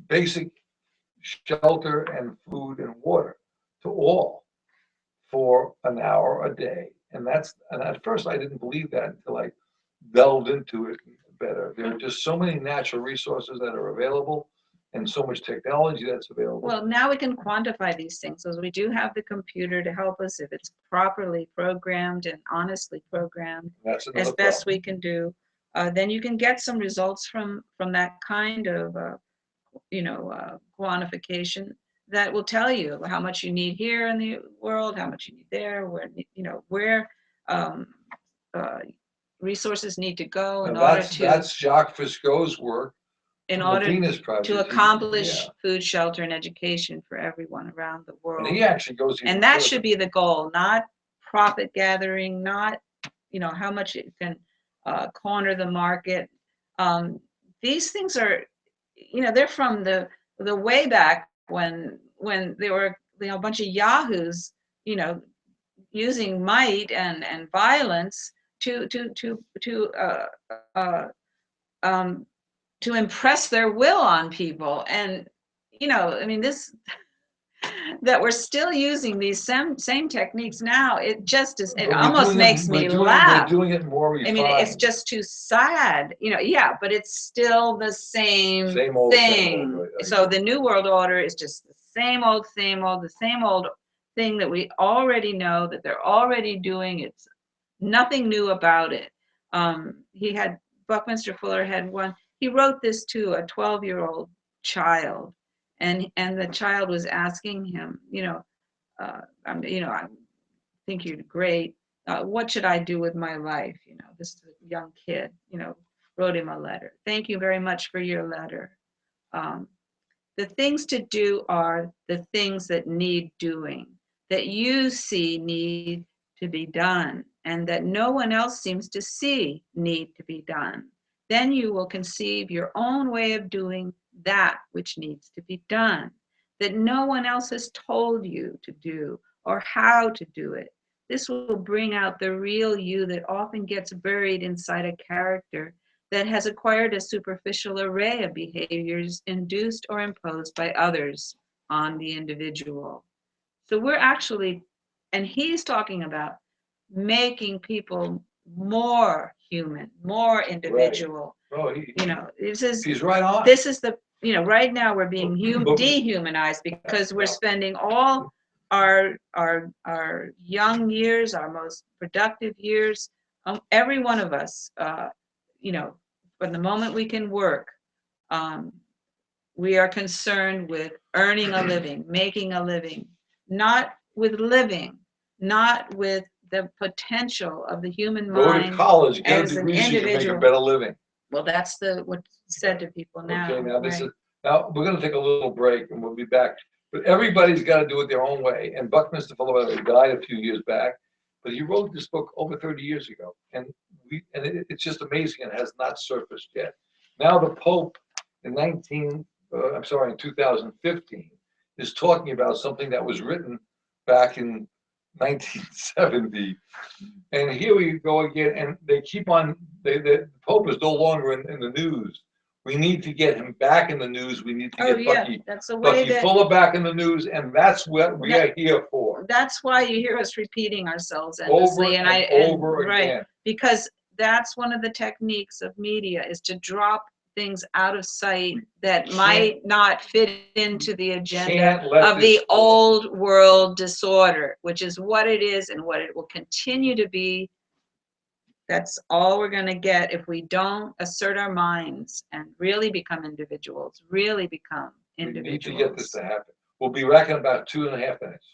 basic shelter and food and water to all for an hour a day. And at first I didn't believe that until I delved into it better. There are just so many natural resources that are available and so much technology that's available. Well, now we can quantify these things, so we do have the computer to help us if it's properly programmed and honestly programmed, That's as another best problem. we can do. Then you can get some results from that kind of quantification that will tell you how much you need here in the world, how much you need there, where resources need to go in And order that's Jacques Fisco's work. in the order Venus Project. to accomplish Yeah. food, shelter, and education for everyone around the And world. he actually goes even And that further. should be the goal, not profit gathering, not how much it can corner the market. These things are, they're from the way back when there were a bunch of yahoos, using might and violence to impress their will on people. And this that we're still using these same techniques now, it just is, it But we're almost doing makes me laugh. We're doing it more refined. I mean, it's just too sad, yeah, but it's still the same old, thing. same old, right? So the New World Order is just the same old, the same old thing that we already know, that they're already doing. It's nothing new about it. Buckminster Fuller had one, he wrote this to a 12-year-old child, and the child was asking him, I think you're great. What should I do with my life? This is a young kid, wrote him a letter. Thank you very much for your letter. The things to do are the things that need doing, that you see need to be done, and that no one else seems to see need to be done. Then you will conceive your own way of doing that which needs to be done, that no one else has told you to do or how to do it. This will bring out the real you that often gets buried inside a character that has acquired a superficial array of behaviors induced or imposed by others on the individual. So we're actually, and he's talking about making people more human, more individual. Right. He's right on. This is the, right now we're being dehumanized because we're spending all our young years, our most productive years, every one of us, from the moment we can work, we are concerned with earning a living, making a living, not with living, not with the potential of the human mind. Go to college, get a as an degree so you can make a individual. better living. Well, that's what's said to people now. Okay, now right. Now we're going to take a little break and we'll be back. But everybody's got to do it their own way. And Buckminster Fuller died a few years back, but he wrote this book over 30 years ago, and it's just amazing. It has not surfaced yet. Now the Pope in 2015 is talking about something that was written back in 1970. And here we go again, and they keep on. The Pope is no longer in the news. We need to get him back in the news. We need to get Bucky Fuller back in the news, and that's what we are here for. That's why you hear us repeating ourselves endlessly, over again. Right, because that's one of the techniques of media, is to drop things out of sight that might not fit into the agenda of the old world disorder, which is what it is and what it will continue to be. That's all we're going to get if we don't assert our minds and really become individuals, really become individuals. We need to get this to happen. We'll be back in about 2.5 minutes.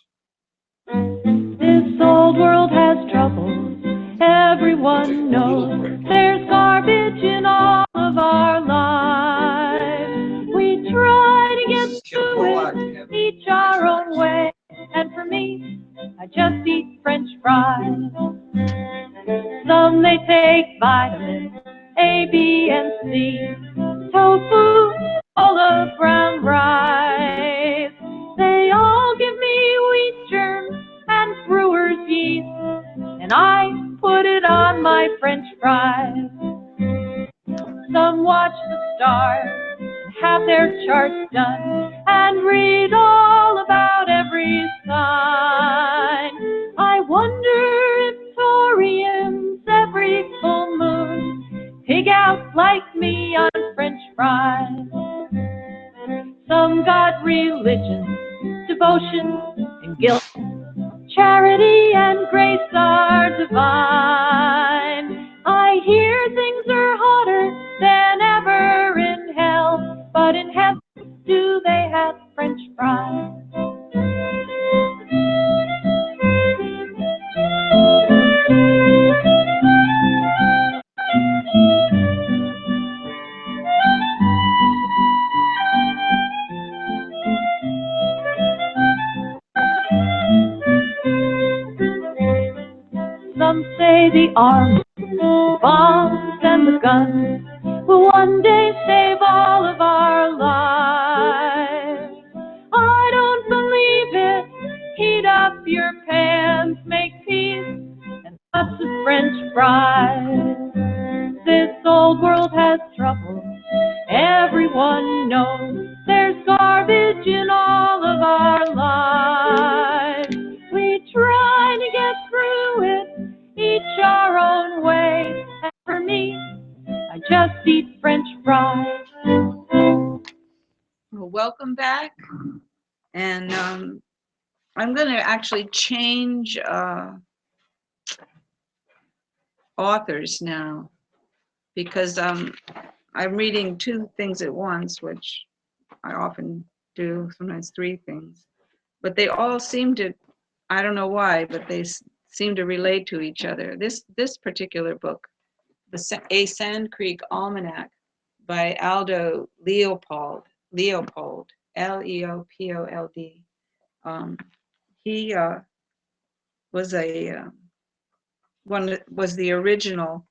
This old world has troubles, everyone knows. There's garbage in all of our lives. We try to get through it, each our own way. And for me, I just eat French fries. Some they take vitamins A, B, and C. Tofu, all of brown rice. They all give me wheat germs and brewer's yeast, and I put it on my French fries. Some watch the stars and have their charts done and read all about every sign. I wonder if Taurians every full moon pig out like me on French fries. Some got religion, devotion, and guilt. Charity and grace are divine. I hear things are hotter than ever in hell, but in heaven do they have French fries? Some say the arms, the bombs, and the guns will one day save all of our lives. I don't believe it. Heat up your pans, make peace, and lots of French fries. This old world has trouble. Everyone knows there's garbage in all of our lives. We try to get through it, each our own way. And for me, I just eat French fries. Well, welcome back. And I'm going to actually change authors now because I'm reading two things at once, which I often do, sometimes three things. But they all seem to, I don't know why, but they seem to relate to each other. This particular book, A Sand Creek Almanac by Aldo Leopold, Leopold, Leopold. He was was the original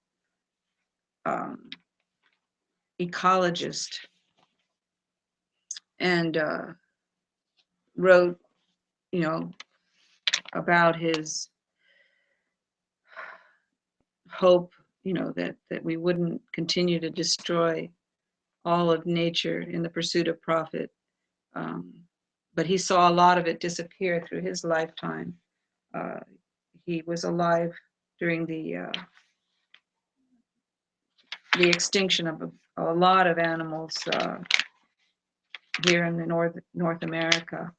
ecologist and wrote, about his hope, that we wouldn't continue to destroy all of nature in the pursuit of profit. But he saw a lot of it disappear through his lifetime. He was alive during the extinction of a lot of animals here in the North America,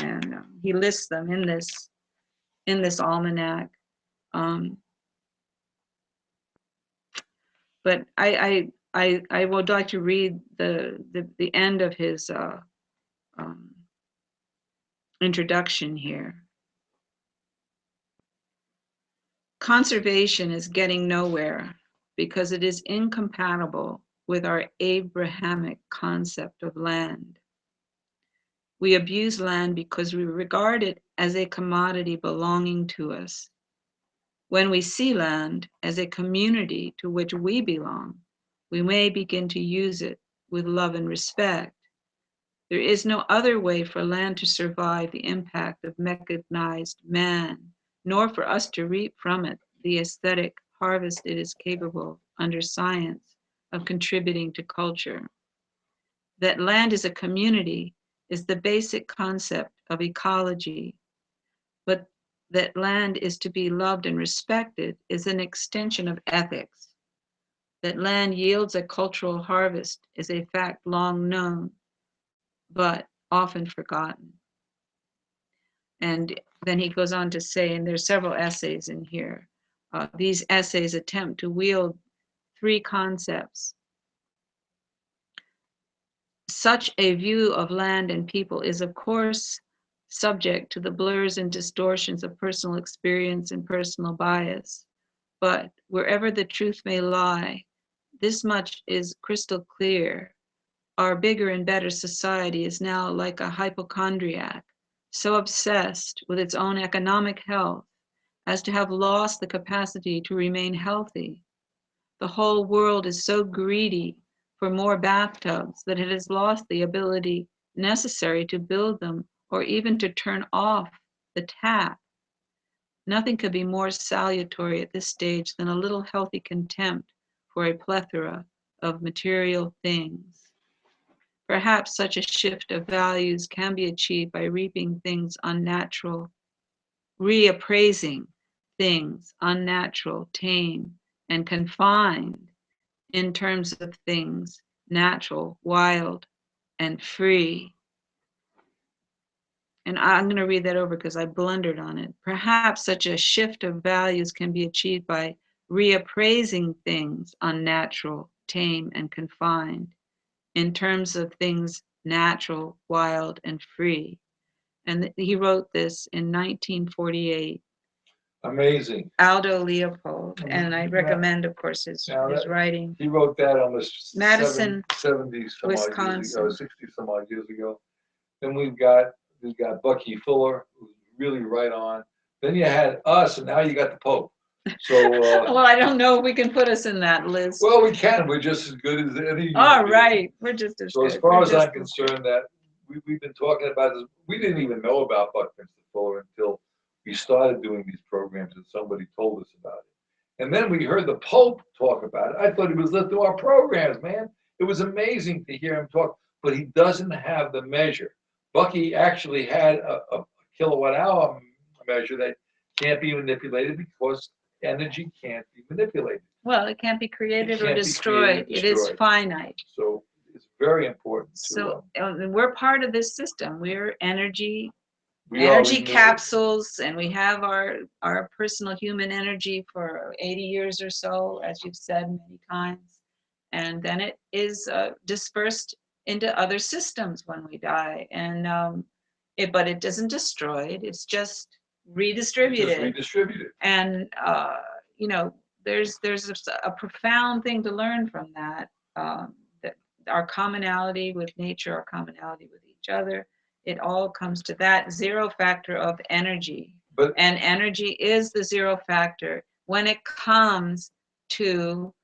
and he lists them in this almanac. But I would like to read the end of his introduction here. Conservation is getting nowhere because it is incompatible with our Abrahamic concept of land. We abuse land because we regard it as a commodity belonging to us. When we see land as a community to which we belong, we may begin to use it with love and respect. There is no other way for land to survive the impact of mechanized man, nor for us to reap from it the aesthetic harvest it is capable, under science, of contributing to culture. That land is a community is the basic concept of ecology, but that land is to be loved and respected is an extension of ethics. That land yields a cultural harvest is a fact long known, but often forgotten. And then he goes on to say, and there's several essays in here, these essays attempt to wield three concepts. Such a view of land and people is, of course, subject to the blurs and distortions of personal experience and personal bias. But wherever the truth may lie, this much is crystal clear. Our bigger and better society is now like a hypochondriac, so obsessed with its own economic health as to have lost the capacity to remain healthy. The whole world is so greedy for more bathtubs that it has lost the ability necessary to build them or even to turn off the tap. Nothing could be more salutary at this stage than a little healthy contempt for a plethora of material things. Perhaps such a shift of values can be achieved by reaping things unnatural, reappraising things unnatural, tame, and confined in terms of things natural, wild, and free. And I'm going to read that over because I blundered on it. Perhaps such a shift of values can be achieved by reappraising things unnatural, tame, and confined in terms of things natural, wild, and free. And he wrote this in 1948. Amazing. Aldo Leopold, and I recommend, of course, his writing. He wrote that almost Madison, 70 some odd years Wisconsin. ago, 60 some odd years ago. Then we've got Bucky Fuller, who's really right on. Then you had us, and now you got the Pope. So well, I don't know if we can put us in that list. well, we can. We're just as good as any. All right, we're just as so good. as far We're as I'm just concerned, that we've been talking about this. We didn't even know about Buckminster Fuller until we started doing these programs, and somebody told us about it. And then we heard the Pope talk about it. I thought he was listening to our programs, man. It was amazing to hear him talk, but he doesn't have the measure. Bucky actually had a kilowatt hour measure that can't be manipulated because energy can't be manipulated. Well, it can't be created or destroyed. It is finite. So it's very important. So we're part of this system. We're energy We capsules, and we have our personal human energy for 80 years or so, as you've said many times. And then it is dispersed into other systems when we die. And but it doesn't destroy it. It's just redistributed. And there's a profound thing to learn from that. That our commonality with nature, our commonality with each other, it all comes to that zero factor of energy. And energy is the zero factor when it comes to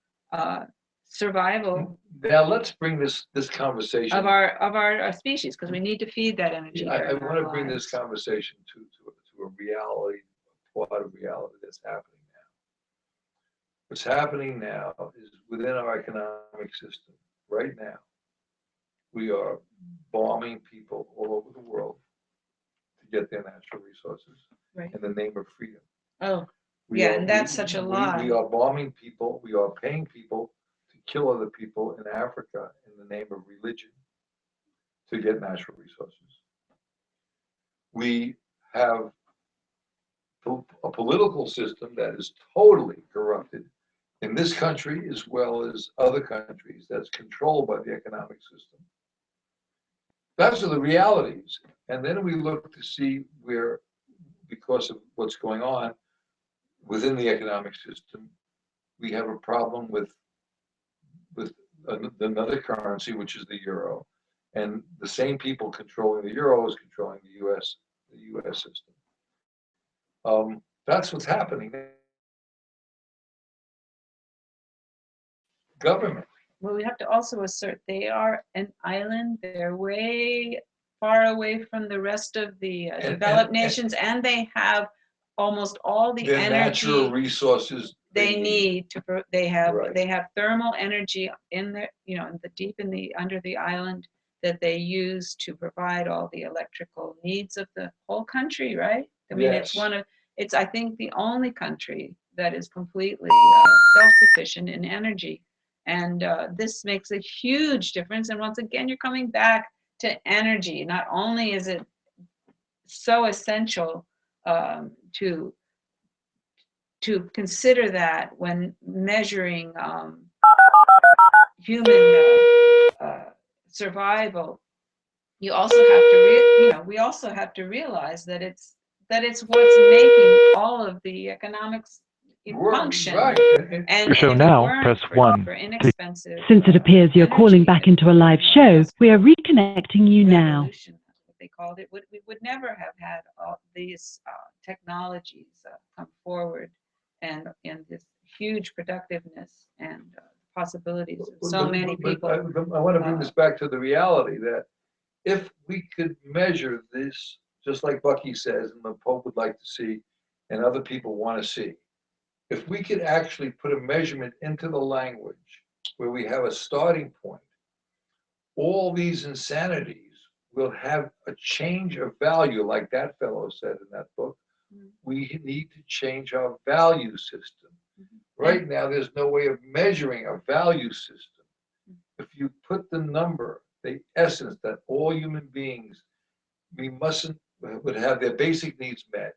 survival. Now let's bring this conversation of our species, because we need to feed that energy. I want to bring this conversation to a reality, a part of reality that's happening now. What's happening now is within our economic system right now. We are bombing people all over the world to get their natural resources in the name of freedom. Oh, and that's such a lie. We are bombing people. We are paying people to kill other people in Africa in the name of religion to get natural resources. We have a political system that is totally corrupted in this country as well as other countries that's controlled by the economic system. Those are the realities. And then we look to see where, because of what's going on within the economic system, we have a problem with another currency, which is the euro. And the same people controlling the euro is controlling the US system. That's what's happening. Government. Well, we have to also assert they are an island. They're way far away from the rest of the developed nations, and they have almost all the energy, natural resources they need to. They have thermal energy in there, under the island that they use to provide all the electrical needs of the whole country. Right? I mean, it's I think the only country that is completely self-sufficient in energy. And this makes a huge difference. And once again, you're coming back to energy. Not only is it so essential to consider that when measuring human survival, you also have to we also have to realize that it's what's making all of the economics function. Right. For show now, press 1. Since it appears you're calling back into a live show, we are reconnecting you now. What they called it, we would never have had all these technologies come forward and this huge productiveness and possibilities of so many people. I want to bring this back to the reality that if we could measure this, just like Bucky says, and the Pope would like to see, and other people want to see, if we could actually put a measurement into the language where we have a starting point, all these insanities will have a change of value, like that fellow said in that book. We need to change our value system. Right now, there's no way of measuring a value system. If you put the number, the essence that all human beings, would have their basic needs met.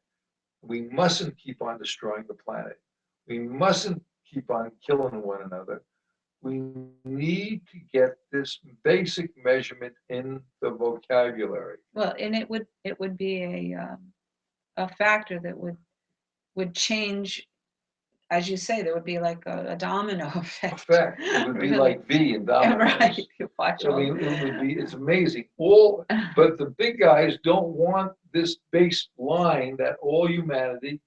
We mustn't keep on destroying the planet. We mustn't keep on killing one another. We need to get this basic measurement in the vocabulary. Well, and it would be a factor that would change, as you say, there would be like a domino effect. It would be Really. like V in dominoes. Right. You watch I mean, it would be, it's amazing. But the big guys don't want this base line that all humanity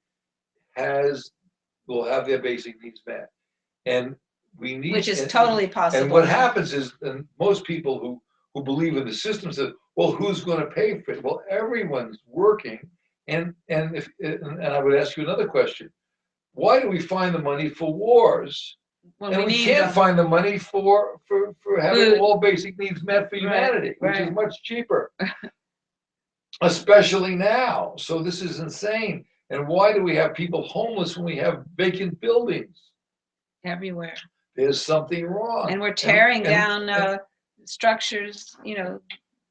will have their basic needs met. And we need, which is totally possible. And what happens is, and most people who believe in the system said, well, who's going to pay for it? Well, everyone's working. And I would ask you another question. Why do we find the money for wars? And we can't find the money for having all basic needs met for humanity, which is much cheaper, especially now. So this is insane. And why do we have people homeless when we have vacant buildings? Everywhere. There's something wrong. And we're tearing down structures,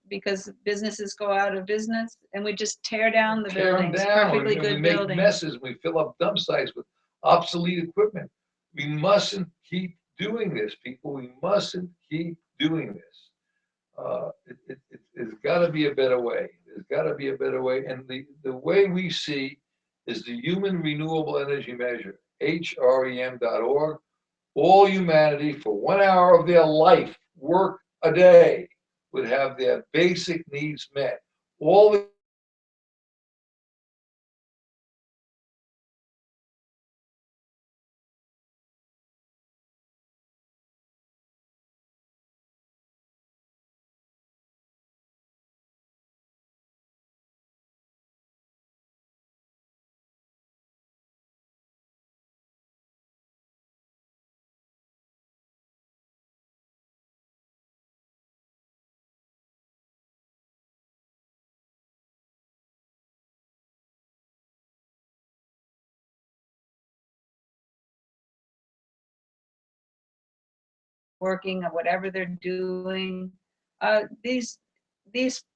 because businesses go out of business, and we just tear down the buildings, perfectly good buildings. We make messes. We fill up dump sites with obsolete equipment. We mustn't keep doing this, people. We mustn't keep doing this. There's got to be a better way. There's got to be a better way. And the way we see is the Human Renewable Energy Measure, HREM.org. All humanity for 1 hour of their life, work a day, would have their basic needs met. All the working or whatever they're doing. These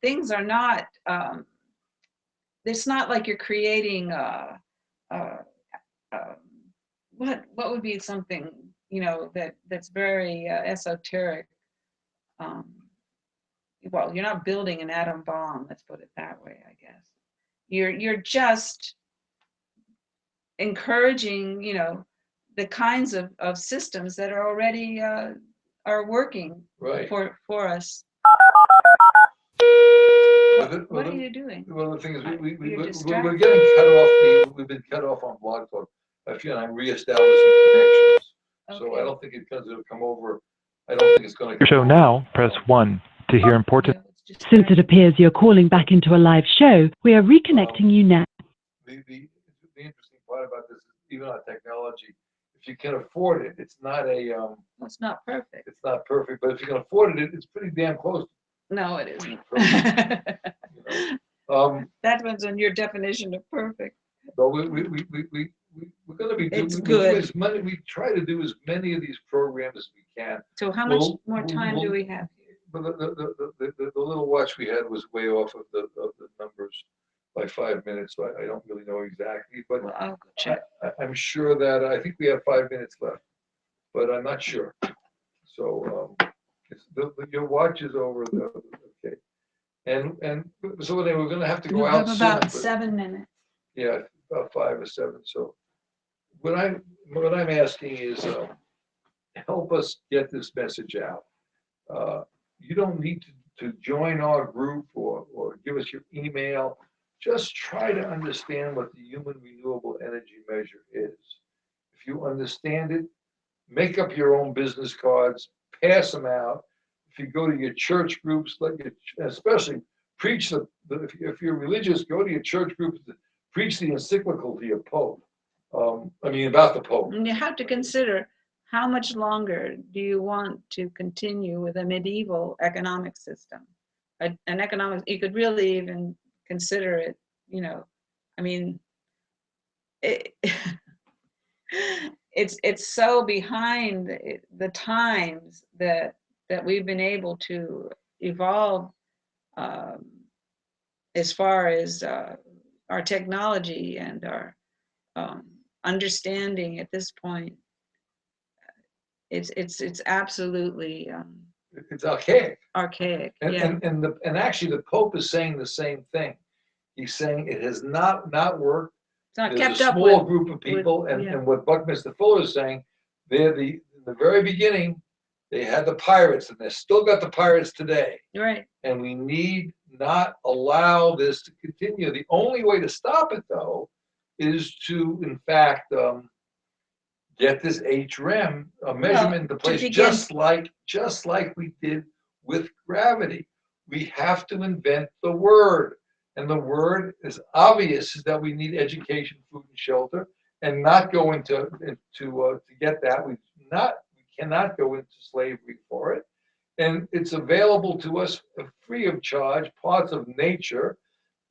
things are not. It's not like you're creating. What would be something that's very esoteric. Well, you're not building an atom bomb. Let's put it that way. I guess you're just encouraging. The kinds of systems that are already are working for us. What are you doing? Well, the thing is, we're getting cut off. We've been cut off on Blog Talk. I feel I'm reestablishing connections. Okay. So I don't think it's going to come over. I don't think it's going to. So now press 1 to hear important. Since it appears you're calling back into a live show, we are reconnecting you now. The interesting part about this is even on technology. If you can afford it, it's not a. It's not perfect. It's not perfect, but if you can afford it, it's pretty damn close. No, it isn't. That one's on your definition of perfect. But we're going to be doing as many. We try to do as many of these programs as we can. So how much more time do we have here? But the little watch we had was way off of the numbers by 5 minutes, so I don't really know exactly. But I'll go check. I'm sure that I think we have 5 minutes left, but I'm not sure. So your watch is over. Okay, and so then we're going to have to go out soon. About 7 minutes. Yeah, about 5 or 7. So what I'm asking is help us get this message out. You don't need to join our group or give us your email. Just try to understand what the Human Renewable Energy Measure is. If you understand it, make up your own business cards, pass them out. If you go to your church groups, especially preach if you're religious, go to your church groups, preach the encyclical to your Pope. About the Pope. And you have to consider how much longer do you want to continue with a medieval economic system? An economic, you could really even consider it, you know, I mean, it's so behind the times that we've been able to evolve as far as our technology and our understanding at this point. It's absolutely It's archaic. archaic. And, Yeah. and actually the Pope is saying the same thing. He's saying it has not worked. It's not There's kept a up small with group of people, with- yeah. and what Buckminster Fuller is saying, they're in the very beginning, they had the pirates, and they still got the pirates today. Right. And we need not allow this to continue. The only way to stop it, though, is to, in fact, get this HREM measurement into place, just like we did with gravity. We have to invent the word. And the word is obvious, is that we need education, food, and shelter, and not go into to get that. We cannot go into slavery for it. And it's available to us free of charge, parts of nature.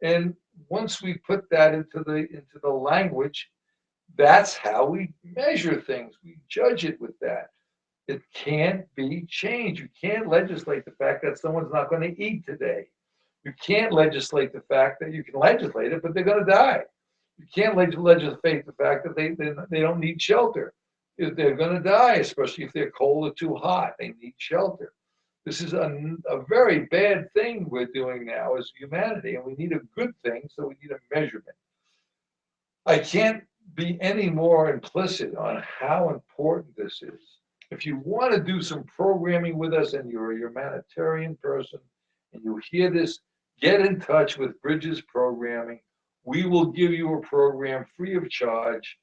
And once we put that into the language, that's how we measure things. We judge it with that. It can't be changed. You can't legislate the fact that someone's not going to eat today. You can't legislate the fact that you can legislate it, but they're going to die. You can't legislate the fact that they don't need shelter. If they're going to die, especially if they're cold or too hot, they need shelter. This is a very bad thing we're doing now as humanity, and we need a good thing, so we need a measurement. I can't be any more implicit on how important this is. If you want to do some programming with us and you're a humanitarian person and you hear this, get in touch with Bridges Programming. We will give you a program free of charge.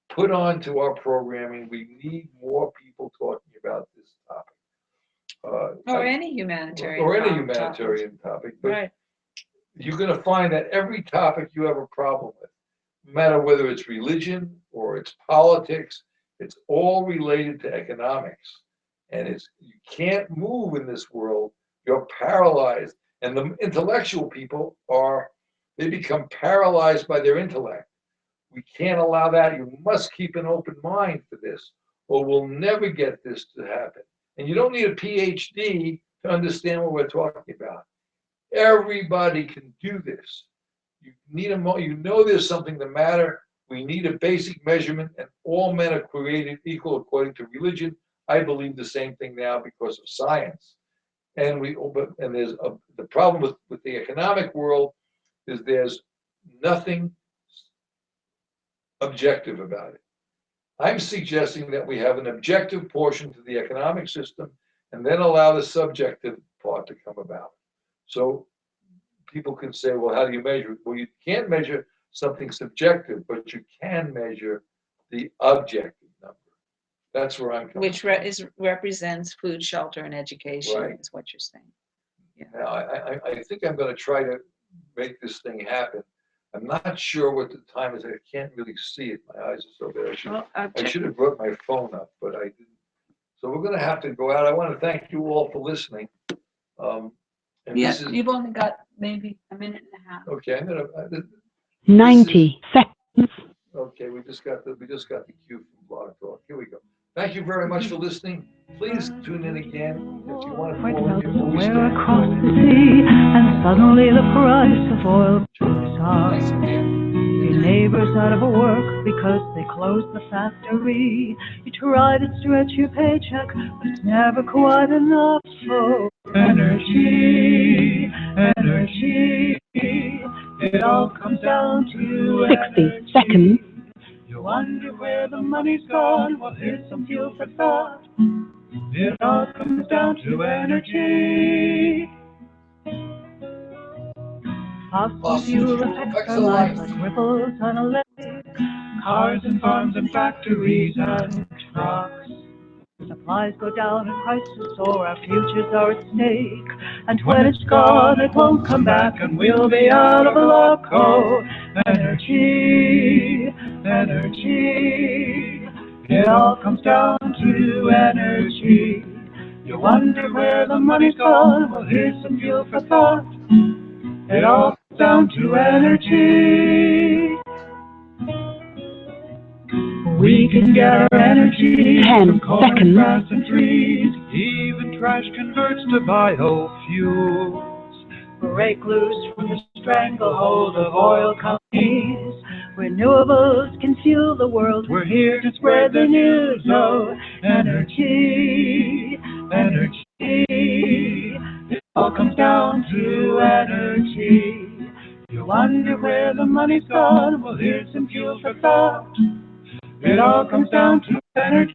Put on to our programming. We need more people talking about this topic. Or any humanitarian. Or any humanitarian topic. But right. You're going to find that every topic you have a problem with, no matter whether it's religion or it's politics, it's all related to economics. And you can't move in this world. You're paralyzed. And the intellectual people they become paralyzed by their intellect. We can't allow that. You must keep an open mind for this, or we'll never get this to happen. And you don't need a PhD to understand what we're talking about. Everybody can do this. You know there's something the matter. We need a basic measurement, and all men are created equal according to religion. I believe the same thing now because of science. And there's the problem with the economic world is there's nothing objective about it. I'm suggesting that we have an objective portion to the economic system and then allow the subjective part to come about. So people can say, well, how do you measure it? Well, you can't measure something subjective, but you can measure the objective number. That's where I'm coming from. Which represents food, shelter, and education, Right. is what you're saying. Yeah. Now, I think I'm going to try to make this thing happen. I'm not sure what the time is. I can't really see it. My eyes are so bad. I should have brought my phone up, but I didn't. So we're going to have to go out. I want to thank you all for listening. Yes, you've only got maybe a minute and a half. Okay, I'm going to. 90 seconds. Okay, we just got the cue from Blog Talk. Here we go. Thank you very much for listening. Please tune in again if you want to follow somewhere across the sea, and suddenly the price of oil shoots up. Thanks again. Your neighbor's out of work because they closed the factory. You try to stretch your paycheck, but it's never quite enough. So energy, it all comes down to 60 seconds. You wonder where the money's gone. Well, here's some fuel for thought. It all comes down to energy. Fossil fuel affects our lives like ripples on a lake. Cars and farms and factories and trucks. Supplies go down and prices soar. Our futures are at stake. And when it's gone, it won't come back, and we'll be out of luck. Oh, energy. It all comes down to energy. You wonder where the money's gone? Well, here's some fuel for thought. It all comes down to energy. We can get our energy 10 from corn, seconds. grass, and trees. Even trash converts to biofuels. Break loose from the stranglehold of oil companies. Renewables can fuel the world. We're here to spread the news. Oh, energy, energy. It all comes down to energy. You wonder where the money's gone? Well, here's some fuel for thought. It all comes down to energy.